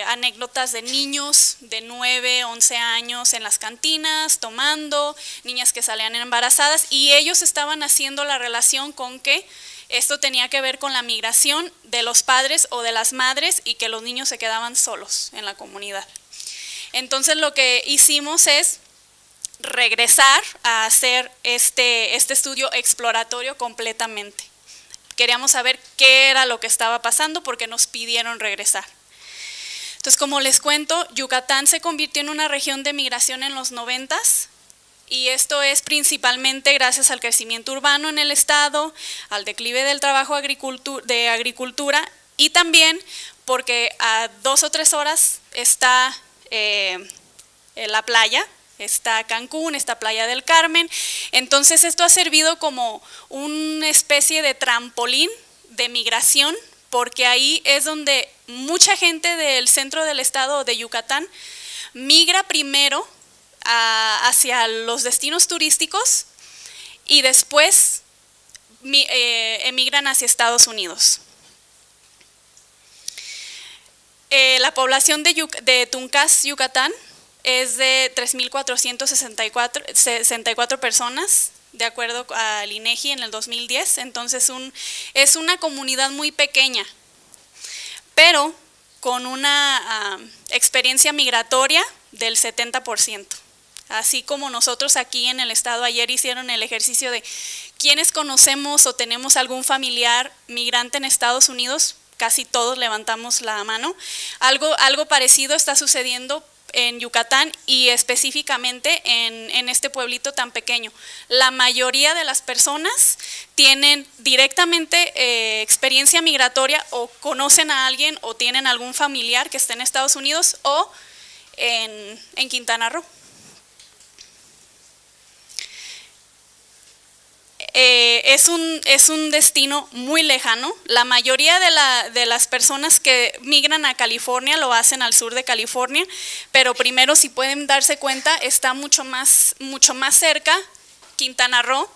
anécdotas de niños de 9, 11 años en las cantinas, tomando, niñas que salían embarazadas, y ellos estaban haciendo la relación con que esto tenía que ver con la migración de los padres o de las madres, y que los niños se quedaban solos en la comunidad. Entonces lo que hicimos es regresar a hacer este estudio exploratorio completamente. Queríamos saber qué era lo que estaba pasando, porque nos pidieron regresar. Entonces, como les cuento, Yucatán se convirtió en una región de migración en los 90s, y esto es principalmente gracias al crecimiento urbano en el estado, al declive del trabajo de agricultura, y también porque a 2 o 3 horas está la playa, está Cancún, está Playa del Carmen. Entonces esto ha servido como una especie de trampolín de migración, porque ahí es donde mucha gente del centro del estado de Yucatán migra primero hacia los destinos turísticos y después emigran hacia Estados Unidos. La población de Tuncás, Yucatán, es de 3.464 personas, de acuerdo al INEGI en el 2010, entonces es una comunidad muy pequeña, pero con una experiencia migratoria del 70%. Así como nosotros aquí en el estado ayer hicieron el ejercicio de quiénes conocemos o tenemos algún familiar migrante en Estados Unidos, casi todos levantamos la mano. Algo parecido está sucediendo en Yucatán y específicamente en este pueblito tan pequeño. La mayoría de las personas tienen directamente experiencia migratoria o conocen a alguien o tienen algún familiar que esté en Estados Unidos o en Quintana Roo. Es un destino muy lejano. La mayoría de las personas que migran a California lo hacen al sur de California, pero primero, si pueden darse cuenta, está mucho más cerca Quintana Roo.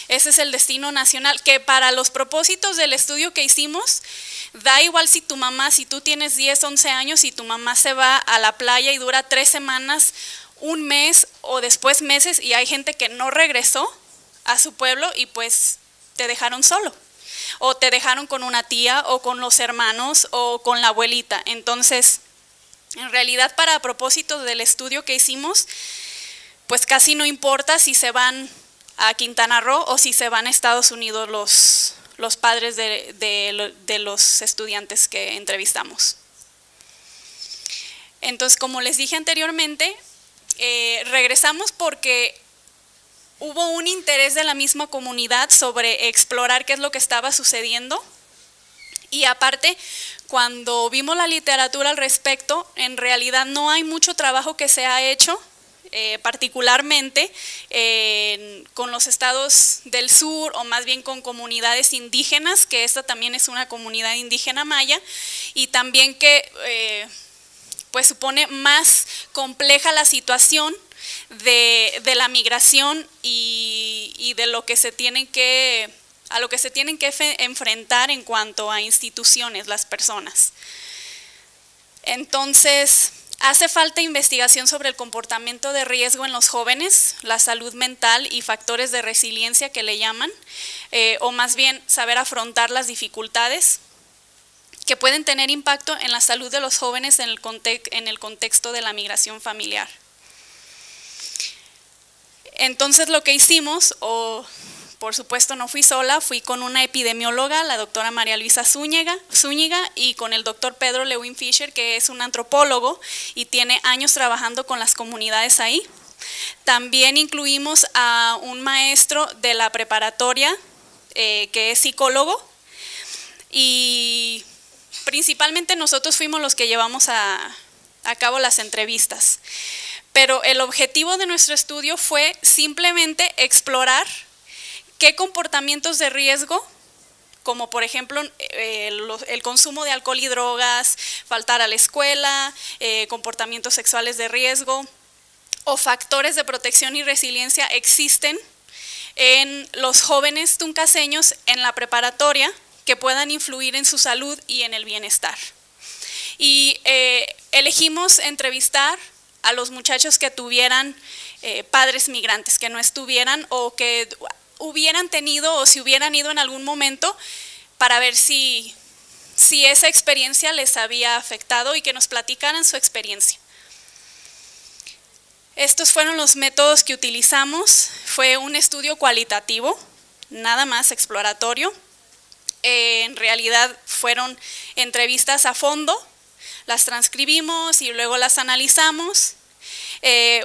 Ese es el destino nacional, que para los propósitos del estudio que hicimos, da igual si tú tienes 10, 11 años y tu mamá se va a la playa y dura 3 semanas, un mes o después meses, y hay gente que no regresó a su pueblo y pues te dejaron solo, o te dejaron con una tía o con los hermanos o con la abuelita. Entonces, en realidad, para propósitos del estudio que hicimos, pues casi no importa si se van a Quintana Roo o si se van a Estados Unidos los padres de los estudiantes que entrevistamos. Entonces, como les dije anteriormente, regresamos porque hubo un interés de la misma comunidad sobre explorar qué es lo que estaba sucediendo, y aparte, cuando vimos la literatura al respecto, en realidad no hay mucho trabajo que se ha hecho, particularmente con los estados del sur, o más bien con comunidades indígenas, que esta también es una comunidad indígena maya, y también que pues supone más compleja la situación de la migración y de lo que se tienen que enfrentar en cuanto a instituciones las personas. Entonces, hace falta investigación sobre el comportamiento de riesgo en los jóvenes, la salud mental y factores de resiliencia que le llaman, o más bien saber afrontar las dificultades que pueden tener impacto en la salud de los jóvenes en el contexto de la migración familiar. Entonces lo que hicimos, por supuesto no fui sola, fui con una epidemióloga, la doctora María Luisa Zúñiga, y con el doctor Pedro Lewin Fisher, que es un antropólogo y tiene años trabajando con las comunidades ahí. También incluimos a un maestro de la preparatoria que es psicólogo, y principalmente nosotros fuimos los que llevamos a cabo las entrevistas. Pero el objetivo de nuestro estudio fue simplemente explorar qué comportamientos de riesgo, como por ejemplo el consumo de alcohol y drogas, faltar a la escuela, comportamientos sexuales de riesgo o factores de protección y resiliencia existen en los jóvenes tuncaseños en la preparatoria que puedan influir en su salud y en el bienestar. Y elegimos entrevistar a los muchachos que tuvieran padres migrantes, que no estuvieran o que hubieran tenido o si hubieran ido en algún momento, para ver si esa experiencia les había afectado y que nos platicaran su experiencia. Estos fueron los métodos que utilizamos. Fue un estudio cualitativo, nada más exploratorio. En realidad fueron entrevistas a fondo, las transcribimos y luego las analizamos,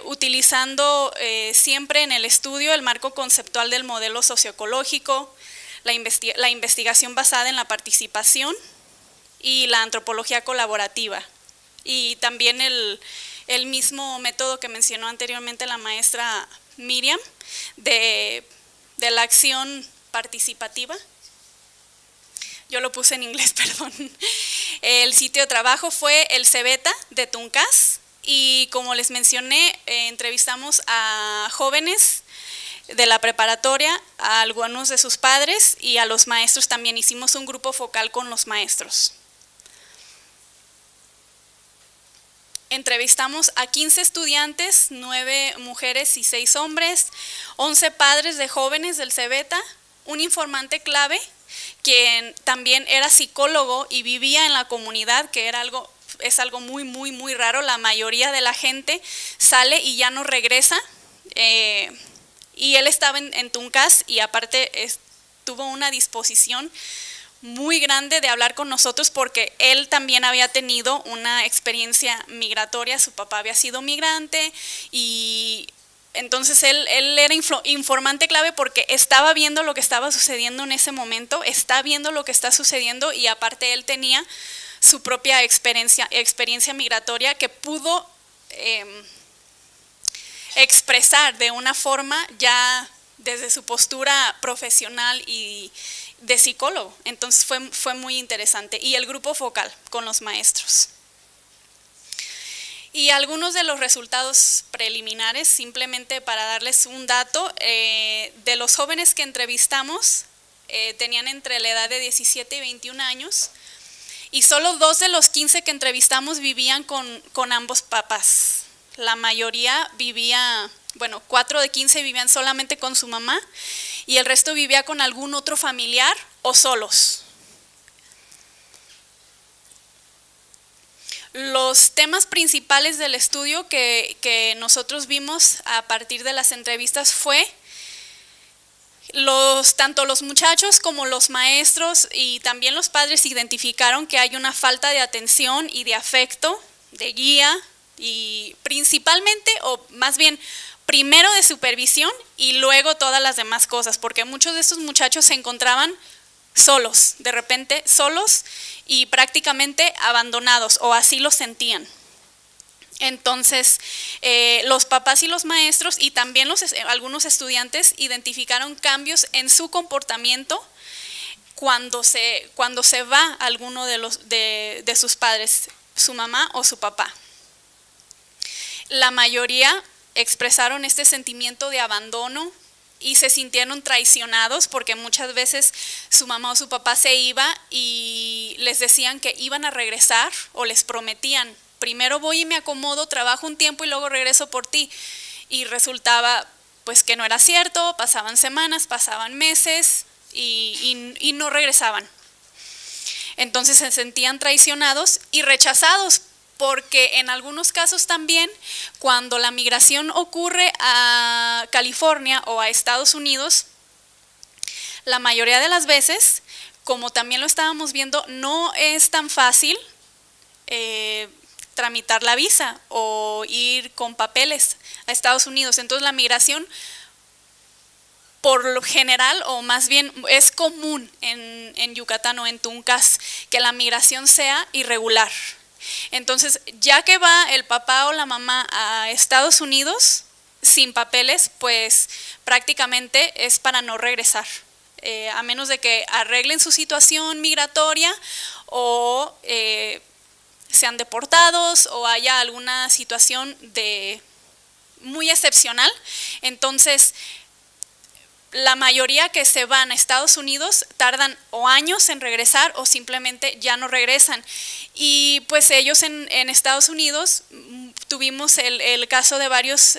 utilizando siempre en el estudio el marco conceptual del modelo socioecológico, la investigación basada en la participación y la antropología colaborativa. Y también el mismo método que mencionó anteriormente la maestra Miriam, de la acción participativa. Yo lo puse en inglés, perdón. El sitio de trabajo fue el Cebeta de Tuncas y como les mencioné, entrevistamos a jóvenes de la preparatoria, a algunos de sus padres y a los maestros también. Hicimos un grupo focal con los maestros. Entrevistamos a 15 estudiantes, 9 mujeres y 6 hombres, 11 padres de jóvenes del Cebeta, un informante clave, quien también era psicólogo y vivía en la comunidad, que es algo muy, muy, muy raro. La mayoría de la gente sale y ya no regresa, y él estaba en Tuncas y aparte tuvo una disposición muy grande de hablar con nosotros porque él también había tenido una experiencia migratoria, su papá había sido migrante y entonces él era informante clave porque estaba viendo lo que estaba sucediendo en ese momento, está viendo lo que está sucediendo y aparte él tenía su propia experiencia migratoria que pudo expresar de una forma ya desde su postura profesional y de psicólogo. Entonces fue muy interesante. Y el grupo focal con los maestros. Y algunos de los resultados preliminares, simplemente para darles un dato, de los jóvenes que entrevistamos, tenían entre la edad de 17 y 21 años, y solo 2 de los 15 que entrevistamos vivían con ambos papás. La mayoría vivía, 4 de 15 vivían solamente con su mamá, y el resto vivía con algún otro familiar o solos. Los temas principales del estudio que nosotros vimos a partir de las entrevistas fue tanto los muchachos como los maestros y también los padres identificaron que hay una falta de atención y de afecto, de guía y principalmente, o más bien primero de supervisión y luego todas las demás cosas, porque muchos de estos muchachos se encontraban solos, de repente solos y prácticamente abandonados, o así lo sentían. Entonces, los papás y los maestros y también algunos estudiantes identificaron cambios en su comportamiento cuando se va alguno de sus padres, su mamá o su papá. La mayoría expresaron este sentimiento de abandono y se sintieron traicionados porque muchas veces su mamá o su papá se iba y les decían que iban a regresar o les prometían, primero voy y me acomodo, trabajo un tiempo y luego regreso por ti. Y resultaba pues que no era cierto, pasaban semanas, pasaban meses y no regresaban. Entonces se sentían traicionados y rechazados, porque en algunos casos también cuando la migración ocurre a California o a Estados Unidos, la mayoría de las veces, como también lo estábamos viendo, no es tan fácil tramitar la visa o ir con papeles a Estados Unidos. Entonces la migración, por lo general, o más bien es común en Yucatán o en Tuncas, que la migración sea irregular. Entonces, ya que va el papá o la mamá a Estados Unidos sin papeles, pues prácticamente es para no regresar, a menos de que arreglen su situación migratoria o sean deportados o haya alguna situación muy excepcional. Entonces, la mayoría que se van a Estados Unidos tardan o años en regresar o simplemente ya no regresan. Y pues ellos en Estados Unidos tuvimos el caso de varios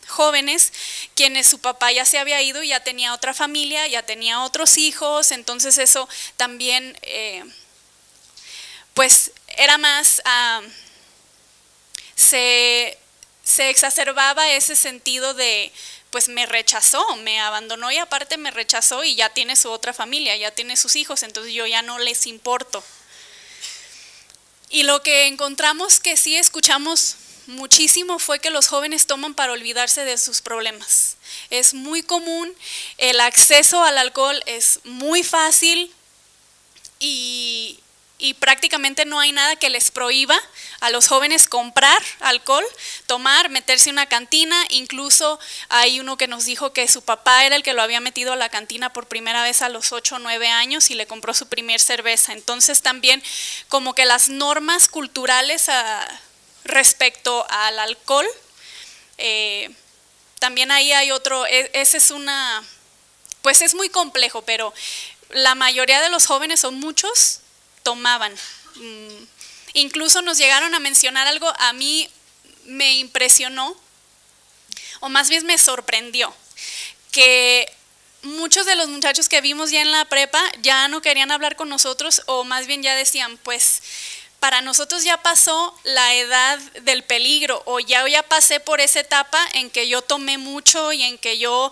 jóvenes quienes su papá ya se había ido y ya tenía otra familia, ya tenía otros hijos, entonces eso también pues era más, se exacerbaba ese sentido de pues me rechazó, me abandonó y aparte me rechazó y ya tiene su otra familia, ya tiene sus hijos, entonces yo ya no les importo. Y lo que encontramos que sí escuchamos muchísimo fue que los jóvenes toman para olvidarse de sus problemas. Es muy común, el acceso al alcohol es muy fácil y y prácticamente no hay nada que les prohíba a los jóvenes comprar alcohol, tomar, meterse en una cantina. Incluso hay uno que nos dijo que su papá era el que lo había metido a la cantina por primera vez a los 8 o 9 años y le compró su primer cerveza. Entonces también como que las normas culturales respecto al alcohol, también ahí hay otro, ese es pues es muy complejo, pero la mayoría de los jóvenes o muchos tomaban. Incluso nos llegaron a mencionar algo, a mí me impresionó, o más bien me sorprendió, que muchos de los muchachos que vimos ya en la prepa ya no querían hablar con nosotros, o más bien ya decían, pues para nosotros ya pasó la edad del peligro, o ya pasé por esa etapa en que yo tomé mucho y en que yo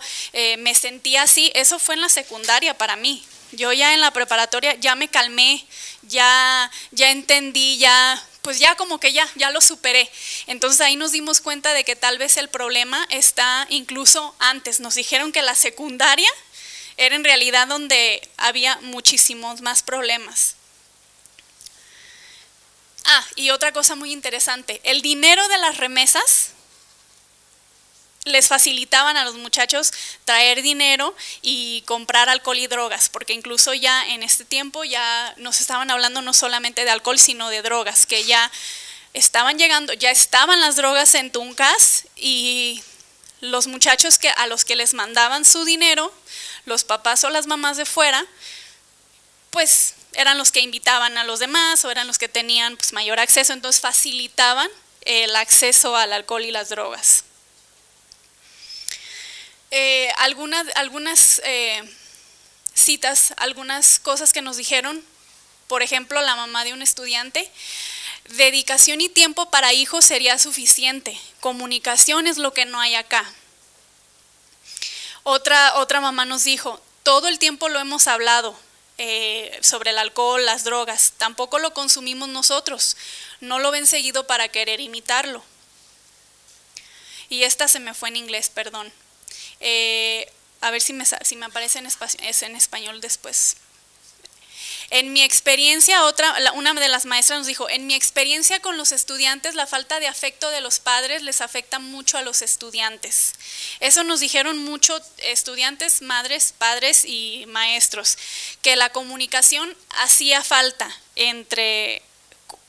me sentía así. Eso fue en la secundaria para mí. Yo ya en la preparatoria ya me calmé, ya entendí, pues ya como que ya lo superé. Entonces ahí nos dimos cuenta de que tal vez el problema está incluso antes. Nos dijeron que la secundaria era en realidad donde había muchísimos más problemas. Y otra cosa muy interesante, el dinero de las remesas les facilitaban a los muchachos traer dinero y comprar alcohol y drogas, porque incluso ya en este tiempo ya nos estaban hablando no solamente de alcohol, sino de drogas, que ya estaban llegando, ya estaban las drogas en Tuncas, y los muchachos a los que les mandaban su dinero, los papás o las mamás de fuera, pues eran los que invitaban a los demás o eran los que tenían pues mayor acceso, entonces facilitaban el acceso al alcohol y las drogas. Algunas citas, algunas cosas que nos dijeron, por ejemplo, la mamá de un estudiante: dedicación y tiempo para hijos sería suficiente, comunicación es lo que no hay acá. Otra mamá nos dijo: todo el tiempo lo hemos hablado sobre el alcohol, las drogas, tampoco lo consumimos nosotros, no lo ven seguido para querer imitarlo. Y esta se me fue en inglés, perdón. A ver si me aparece en español después. En mi experiencia, una de las maestras nos dijo: en mi experiencia con los estudiantes, la falta de afecto de los padres les afecta mucho a los estudiantes. Eso nos dijeron mucho estudiantes, madres, padres y maestros, que la comunicación hacía falta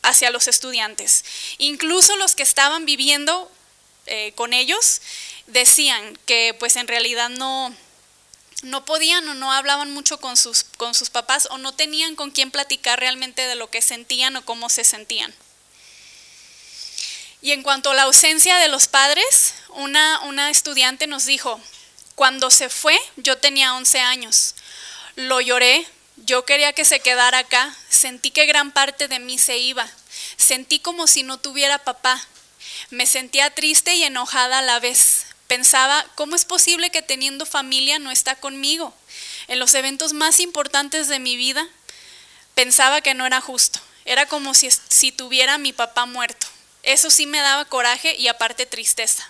hacia los estudiantes. Incluso los que estaban viviendo con ellos decían que pues en realidad no podían o no hablaban mucho con sus papás, o no tenían con quién platicar realmente de lo que sentían o cómo se sentían. Y en cuanto a la ausencia de los padres, una estudiante nos dijo: cuando se fue yo tenía 11 años, lo lloré, yo quería que se quedara acá, sentí que gran parte de mí se iba, sentí como si no tuviera papá, me sentía triste y enojada a la vez. Pensaba, ¿cómo es posible que teniendo familia no está conmigo? En los eventos más importantes de mi vida, pensaba que no era justo. Era como si tuviera a mi papá muerto. Eso sí me daba coraje y aparte tristeza.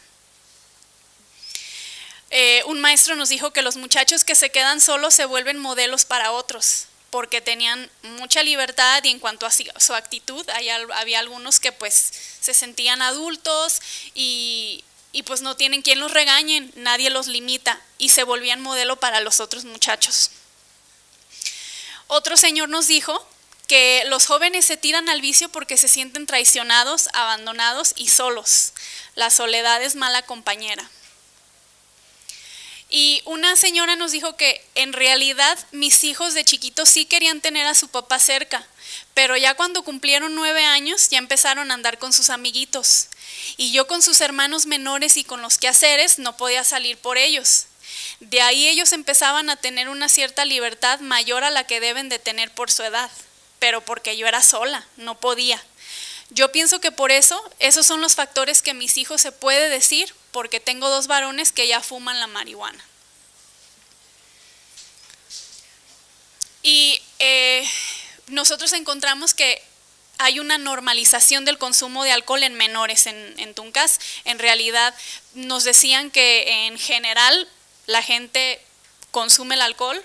Un maestro nos dijo que los muchachos que se quedan solos se vuelven modelos para otros, porque tenían mucha libertad y en cuanto a su actitud, había algunos que pues se sentían adultos y pues no tienen quien los regañen, nadie los limita, y se volvían modelo para los otros muchachos. Otro señor nos dijo que los jóvenes se tiran al vicio porque se sienten traicionados, abandonados y solos. La soledad es mala compañera. Y una señora nos dijo que en realidad mis hijos de chiquitos sí querían tener a su papá cerca, pero ya cuando cumplieron 9 años ya empezaron a andar con sus amiguitos. Y yo con sus hermanos menores y con los quehaceres no podía salir por ellos. De ahí ellos empezaban a tener una cierta libertad mayor a la que deben de tener por su edad, pero porque yo era sola, no podía. Yo pienso que por eso, esos son los factores que mis hijos se puede decir, porque tengo 2 varones que ya fuman la marihuana. Y nosotros encontramos que hay una normalización del consumo de alcohol en menores en Tuncas. En realidad nos decían que en general la gente consume el alcohol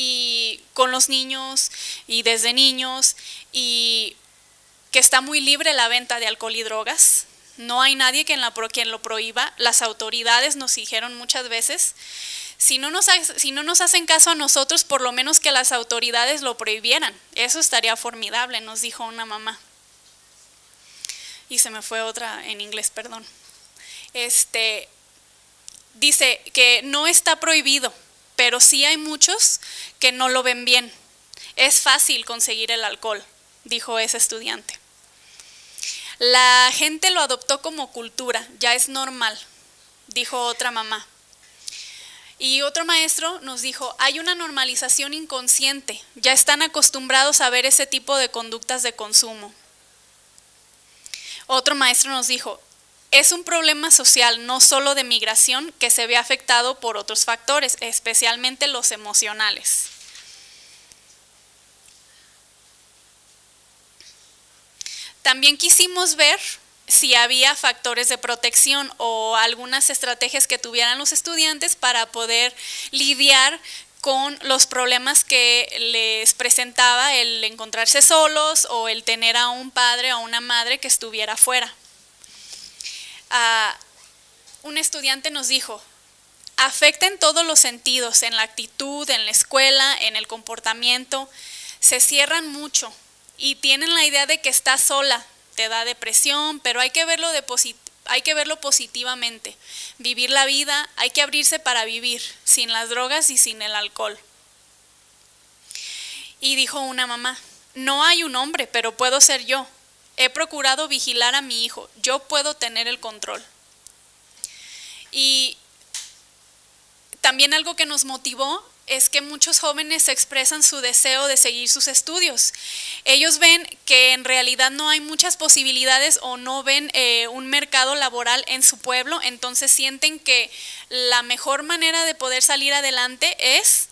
y con los niños y desde niños, y que está muy libre la venta de alcohol y drogas. No hay nadie quien lo prohíba. Las autoridades nos dijeron muchas veces, si no nos hacen caso a nosotros, por lo menos que las autoridades lo prohibieran. Eso estaría formidable, nos dijo una mamá. Y se me fue otra en inglés, perdón. Dice que no está prohibido, pero sí hay muchos que no lo ven bien. Es fácil conseguir el alcohol, dijo ese estudiante. La gente lo adoptó como cultura, ya es normal, dijo otra mamá. Y otro maestro nos dijo, hay una normalización inconsciente, ya están acostumbrados a ver ese tipo de conductas de consumo. Otro maestro nos dijo, es un problema social, no solo de migración, que se ve afectado por otros factores, especialmente los emocionales. También quisimos ver si había factores de protección o algunas estrategias que tuvieran los estudiantes para poder lidiar con los problemas que les presentaba el encontrarse solos o el tener a un padre o una madre que estuviera fuera. Un estudiante nos dijo, afecta en todos los sentidos, en la actitud, en la escuela, en el comportamiento, se cierran mucho y tienen la idea de que estás sola, te da depresión, pero hay que verlo positivamente, vivir la vida, hay que abrirse para vivir, sin las drogas y sin el alcohol. Y dijo una mamá, no hay un hombre, pero puedo ser yo. He procurado vigilar a mi hijo, yo puedo tener el control. Y también algo que nos motivó es que muchos jóvenes expresan su deseo de seguir sus estudios. Ellos ven que en realidad no hay muchas posibilidades o no ven un mercado laboral en su pueblo, entonces sienten que la mejor manera de poder salir adelante es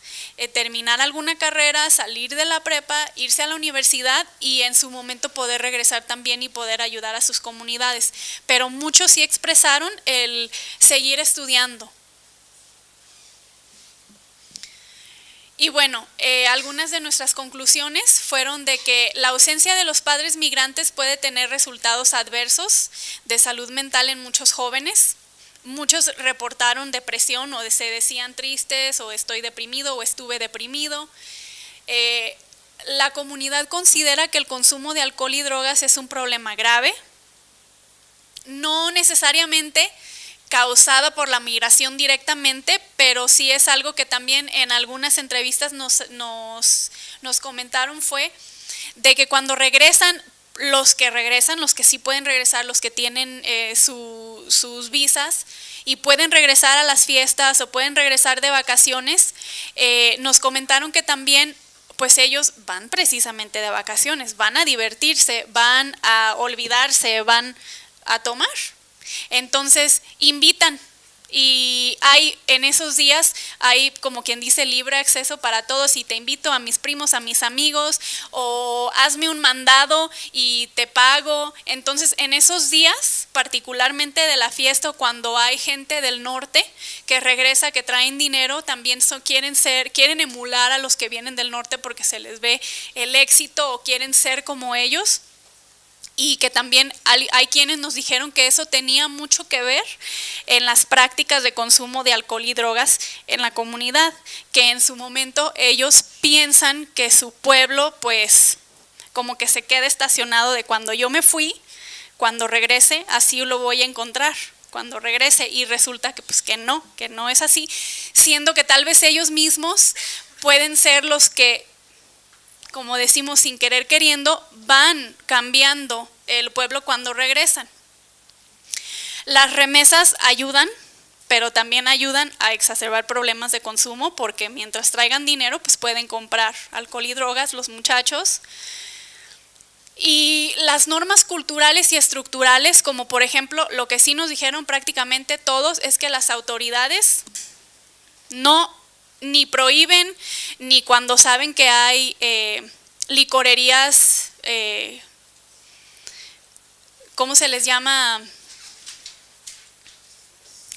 terminar alguna carrera, salir de la prepa, irse a la universidad y en su momento poder regresar también y poder ayudar a sus comunidades. Pero muchos sí expresaron el seguir estudiando. Y bueno, algunas de nuestras conclusiones fueron de que la ausencia de los padres migrantes puede tener resultados adversos de salud mental en muchos jóvenes. Muchos reportaron depresión o se decían tristes o estoy deprimido o estuve deprimido. La comunidad considera que el consumo de alcohol y drogas es un problema grave, no necesariamente causada por la migración directamente, pero sí es algo que también en algunas entrevistas nos comentaron fue de que cuando regresan, los que sí pueden regresar, los que tienen sus visas y pueden regresar a las fiestas o pueden regresar de vacaciones, nos comentaron que también pues ellos van precisamente de vacaciones, van a divertirse, van a olvidarse, van a tomar. Entonces invitan y hay en esos días hay como quien dice libre acceso para todos y te invito a mis primos, a mis amigos o hazme un mandado y te pago. Entonces en esos días particularmente de la fiesta cuando hay gente del norte que regresa, que traen dinero, también quieren emular a los que vienen del norte porque se les ve el éxito o quieren ser como ellos. Y que también hay quienes nos dijeron que eso tenía mucho que ver en las prácticas de consumo de alcohol y drogas en la comunidad, que en su momento ellos piensan que su pueblo pues como que se queda estacionado de cuando yo me fui, cuando regrese así lo voy a encontrar, cuando regrese y resulta que pues que no es así, siendo que tal vez ellos mismos pueden ser los que, como decimos sin querer queriendo, van cambiando el pueblo cuando regresan. Las remesas ayudan, pero también ayudan a exacerbar problemas de consumo porque mientras traigan dinero pues pueden comprar alcohol y drogas los muchachos. Y las normas culturales y estructurales, como por ejemplo lo que sí nos dijeron prácticamente todos es que las autoridades ni prohíben, ni cuando saben que hay licorerías, ¿cómo se les llama?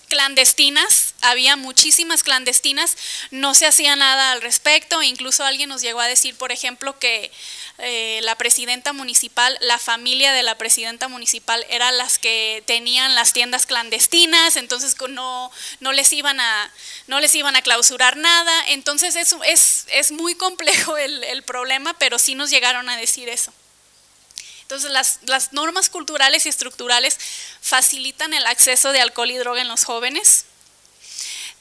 Clandestinas, había muchísimas clandestinas, no se hacía nada al respecto, incluso alguien nos llegó a decir, por ejemplo, que la presidenta municipal, la familia de la presidenta municipal eran las que tenían las tiendas clandestinas, entonces no les iban a clausurar nada. Entonces es muy complejo el problema, pero sí nos llegaron a decir eso. Entonces las normas culturales y estructurales facilitan el acceso de alcohol y droga en los jóvenes.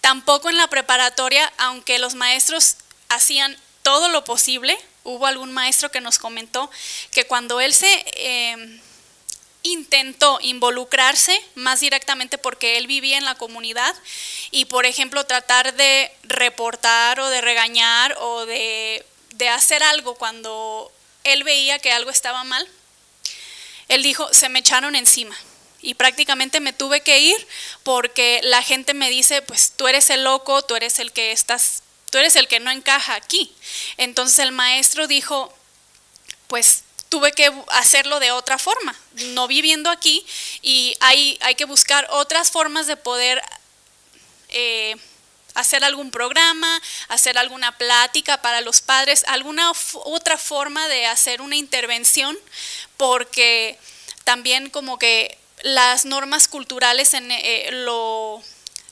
Tampoco en la preparatoria, aunque los maestros hacían todo lo posible. Hubo algún maestro que nos comentó que cuando él se intentó involucrarse más directamente porque él vivía en la comunidad y, por ejemplo, tratar de reportar o de regañar o de hacer algo cuando él veía que algo estaba mal, él dijo, se me echaron encima. Y prácticamente me tuve que ir porque la gente me dice, pues tú eres el loco, tú eres el que no encaja aquí. Entonces el maestro dijo, pues tuve que hacerlo de otra forma, no viviendo aquí, y hay que buscar otras formas de poder hacer algún programa, hacer alguna plática para los padres, alguna otra forma de hacer una intervención, porque también como que las normas culturales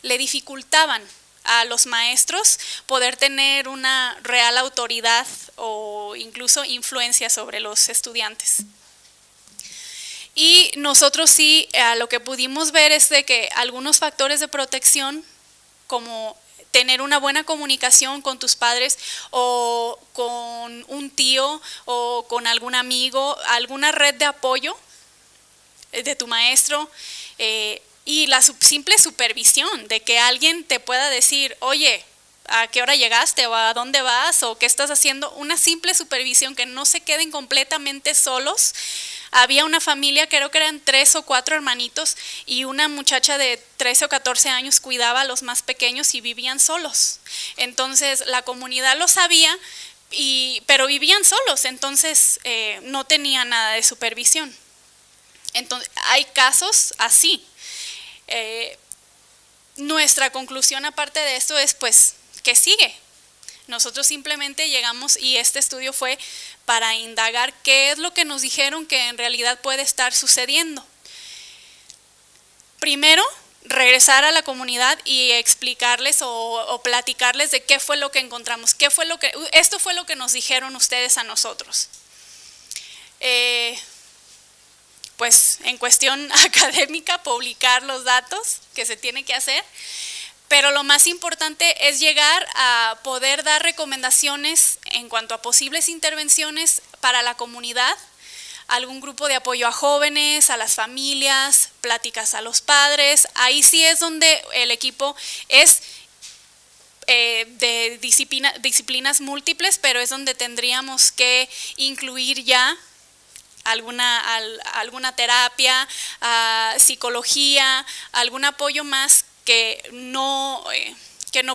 le dificultaban a los maestros poder tener una real autoridad o incluso influencia sobre los estudiantes. Y nosotros sí, lo que pudimos ver es de que algunos factores de protección, como tener una buena comunicación con tus padres o con un tío o con algún amigo, alguna red de apoyo de tu maestro, y la simple supervisión de que alguien te pueda decir, oye, ¿a qué hora llegaste? ¿O a dónde vas? ¿O qué estás haciendo? Una simple supervisión, que no se queden completamente solos. Había una familia, creo que eran 3 o 4 hermanitos, y una muchacha de 13 o 14 años cuidaba a los más pequeños y vivían solos. Entonces la comunidad lo sabía, pero vivían solos, entonces no tenía nada de supervisión. Entonces hay casos así. Nuestra conclusión aparte de esto es pues que sigue. Nosotros simplemente llegamos, y este estudio fue para indagar qué es lo que nos dijeron que en realidad puede estar sucediendo. Primero, regresar a la comunidad y explicarles o platicarles de qué fue lo que encontramos, esto fue lo que nos dijeron ustedes a nosotros. Pues en cuestión académica, publicar los datos que se tiene que hacer, pero lo más importante es llegar a poder dar recomendaciones en cuanto a posibles intervenciones para la comunidad, algún grupo de apoyo a jóvenes, a las familias, pláticas a los padres. Ahí sí es donde el equipo es de disciplinas múltiples, pero es donde tendríamos que incluir ya alguna terapia, psicología, algún apoyo más que no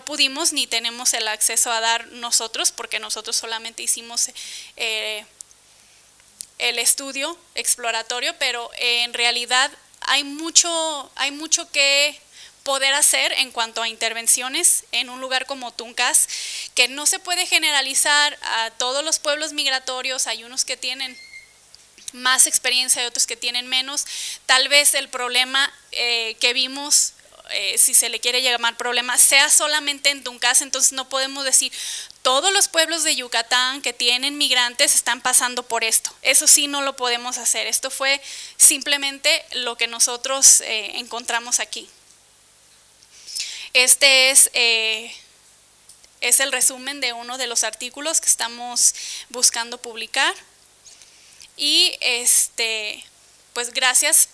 pudimos ni tenemos el acceso a dar nosotros, porque nosotros solamente hicimos el estudio exploratorio, pero en realidad hay mucho que poder hacer en cuanto a intervenciones en un lugar como Tuncas, que no se puede generalizar a todos los pueblos migratorios. Hay unos que tienen más experiencia y otros que tienen menos. Tal vez el problema que vimos, si se le quiere llamar problema, sea solamente en Tuncas. Entonces no podemos decir todos los pueblos de Yucatán que tienen migrantes están pasando por esto. Eso sí no lo podemos hacer. Esto fue simplemente lo que nosotros encontramos aquí. Este es el resumen de uno de los artículos que estamos buscando publicar. Y pues gracias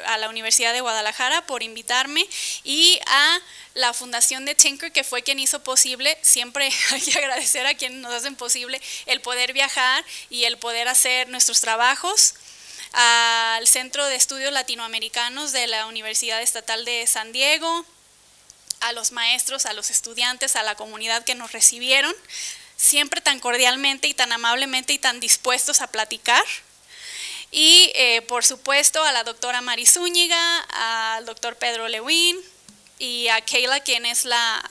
a la Universidad de Guadalajara por invitarme, y a la Fundación de Tinker, que fue quien hizo posible. Siempre hay que agradecer a quienes nos hacen posible el poder viajar y el poder hacer nuestros trabajos, al Centro de Estudios Latinoamericanos de la Universidad Estatal de San Diego, a los maestros, a los estudiantes, a la comunidad que nos recibieron siempre tan cordialmente y tan amablemente y tan dispuestos a platicar. Y por supuesto a la doctora Mari Zúñiga, al doctor Pedro Lewin, y a Kayla, quien es la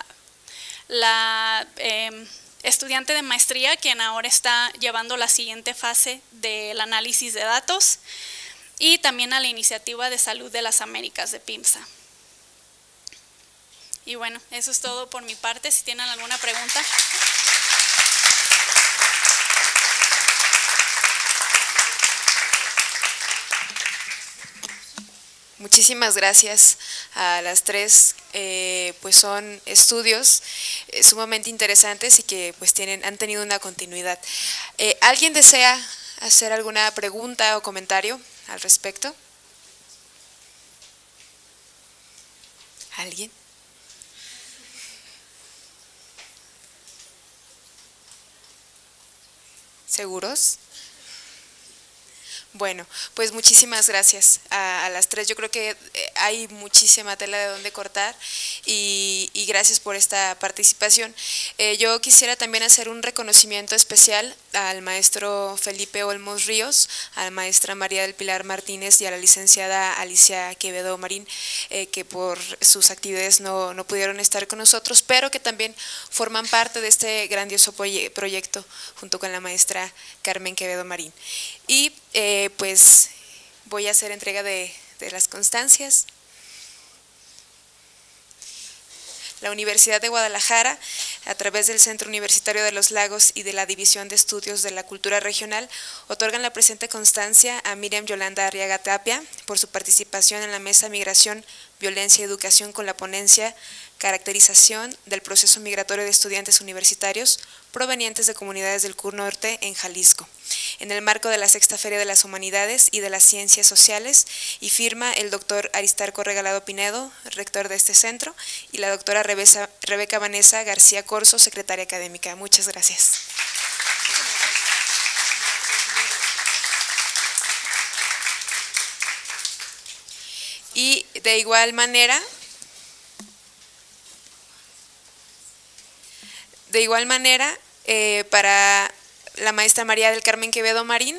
estudiante de maestría, quien ahora está llevando la siguiente fase del análisis de datos, y también a la Iniciativa de Salud de las Américas de PIMSA. Y bueno, eso es todo por mi parte. Si tienen alguna pregunta. Muchísimas gracias a las tres, pues son estudios sumamente interesantes y que pues han tenido una continuidad. ¿Alguien desea hacer alguna pregunta o comentario al respecto? ¿Alguien? ¿Seguros? Bueno, pues muchísimas gracias a las tres. Yo creo que hay muchísima tela de donde cortar y gracias por esta participación. Yo quisiera también hacer un reconocimiento especial al maestro Felipe Olmos Ríos, a la maestra María del Pilar Martínez y a la licenciada Alicia Quevedo Marín, que por sus actividades no pudieron estar con nosotros, pero que también forman parte de este grandioso proyecto junto con la maestra Carmen Quevedo Marín. Y pues voy a hacer entrega de las constancias. La Universidad de Guadalajara, a través del Centro Universitario de los Lagos y de la División de Estudios de la Cultura Regional, otorgan la presente constancia a Miriam Yolanda Arriaga Tapia por su participación en la Mesa Migración, Violencia y Educación con la ponencia Caracterización del proceso migratorio de estudiantes universitarios provenientes de comunidades del CUR Norte en Jalisco, en el marco de la Sexta Feria de las Humanidades y de las Ciencias Sociales, y firma el doctor Aristarco Regalado Pinedo, rector de este centro, y la doctora Rebeca Vanessa García Corzo, secretaria académica. Muchas gracias. Y de igual manera, para la maestra María del Carmen Quevedo Marín,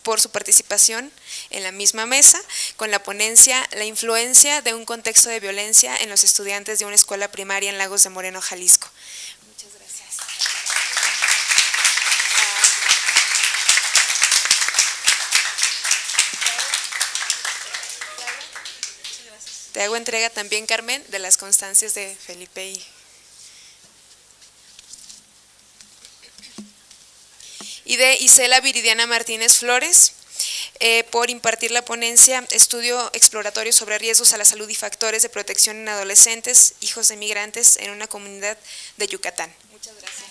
por su participación en la misma mesa, con la ponencia La influencia de un contexto de violencia en los estudiantes de una escuela primaria en Lagos de Moreno, Jalisco. Muchas gracias. Te hago entrega también, Carmen, de las constancias de Felipe y de Isela Viridiana Martínez Flores, por impartir la ponencia Estudio exploratorio sobre riesgos a la salud y factores de protección en adolescentes, hijos de migrantes en una comunidad de Yucatán. Muchas gracias.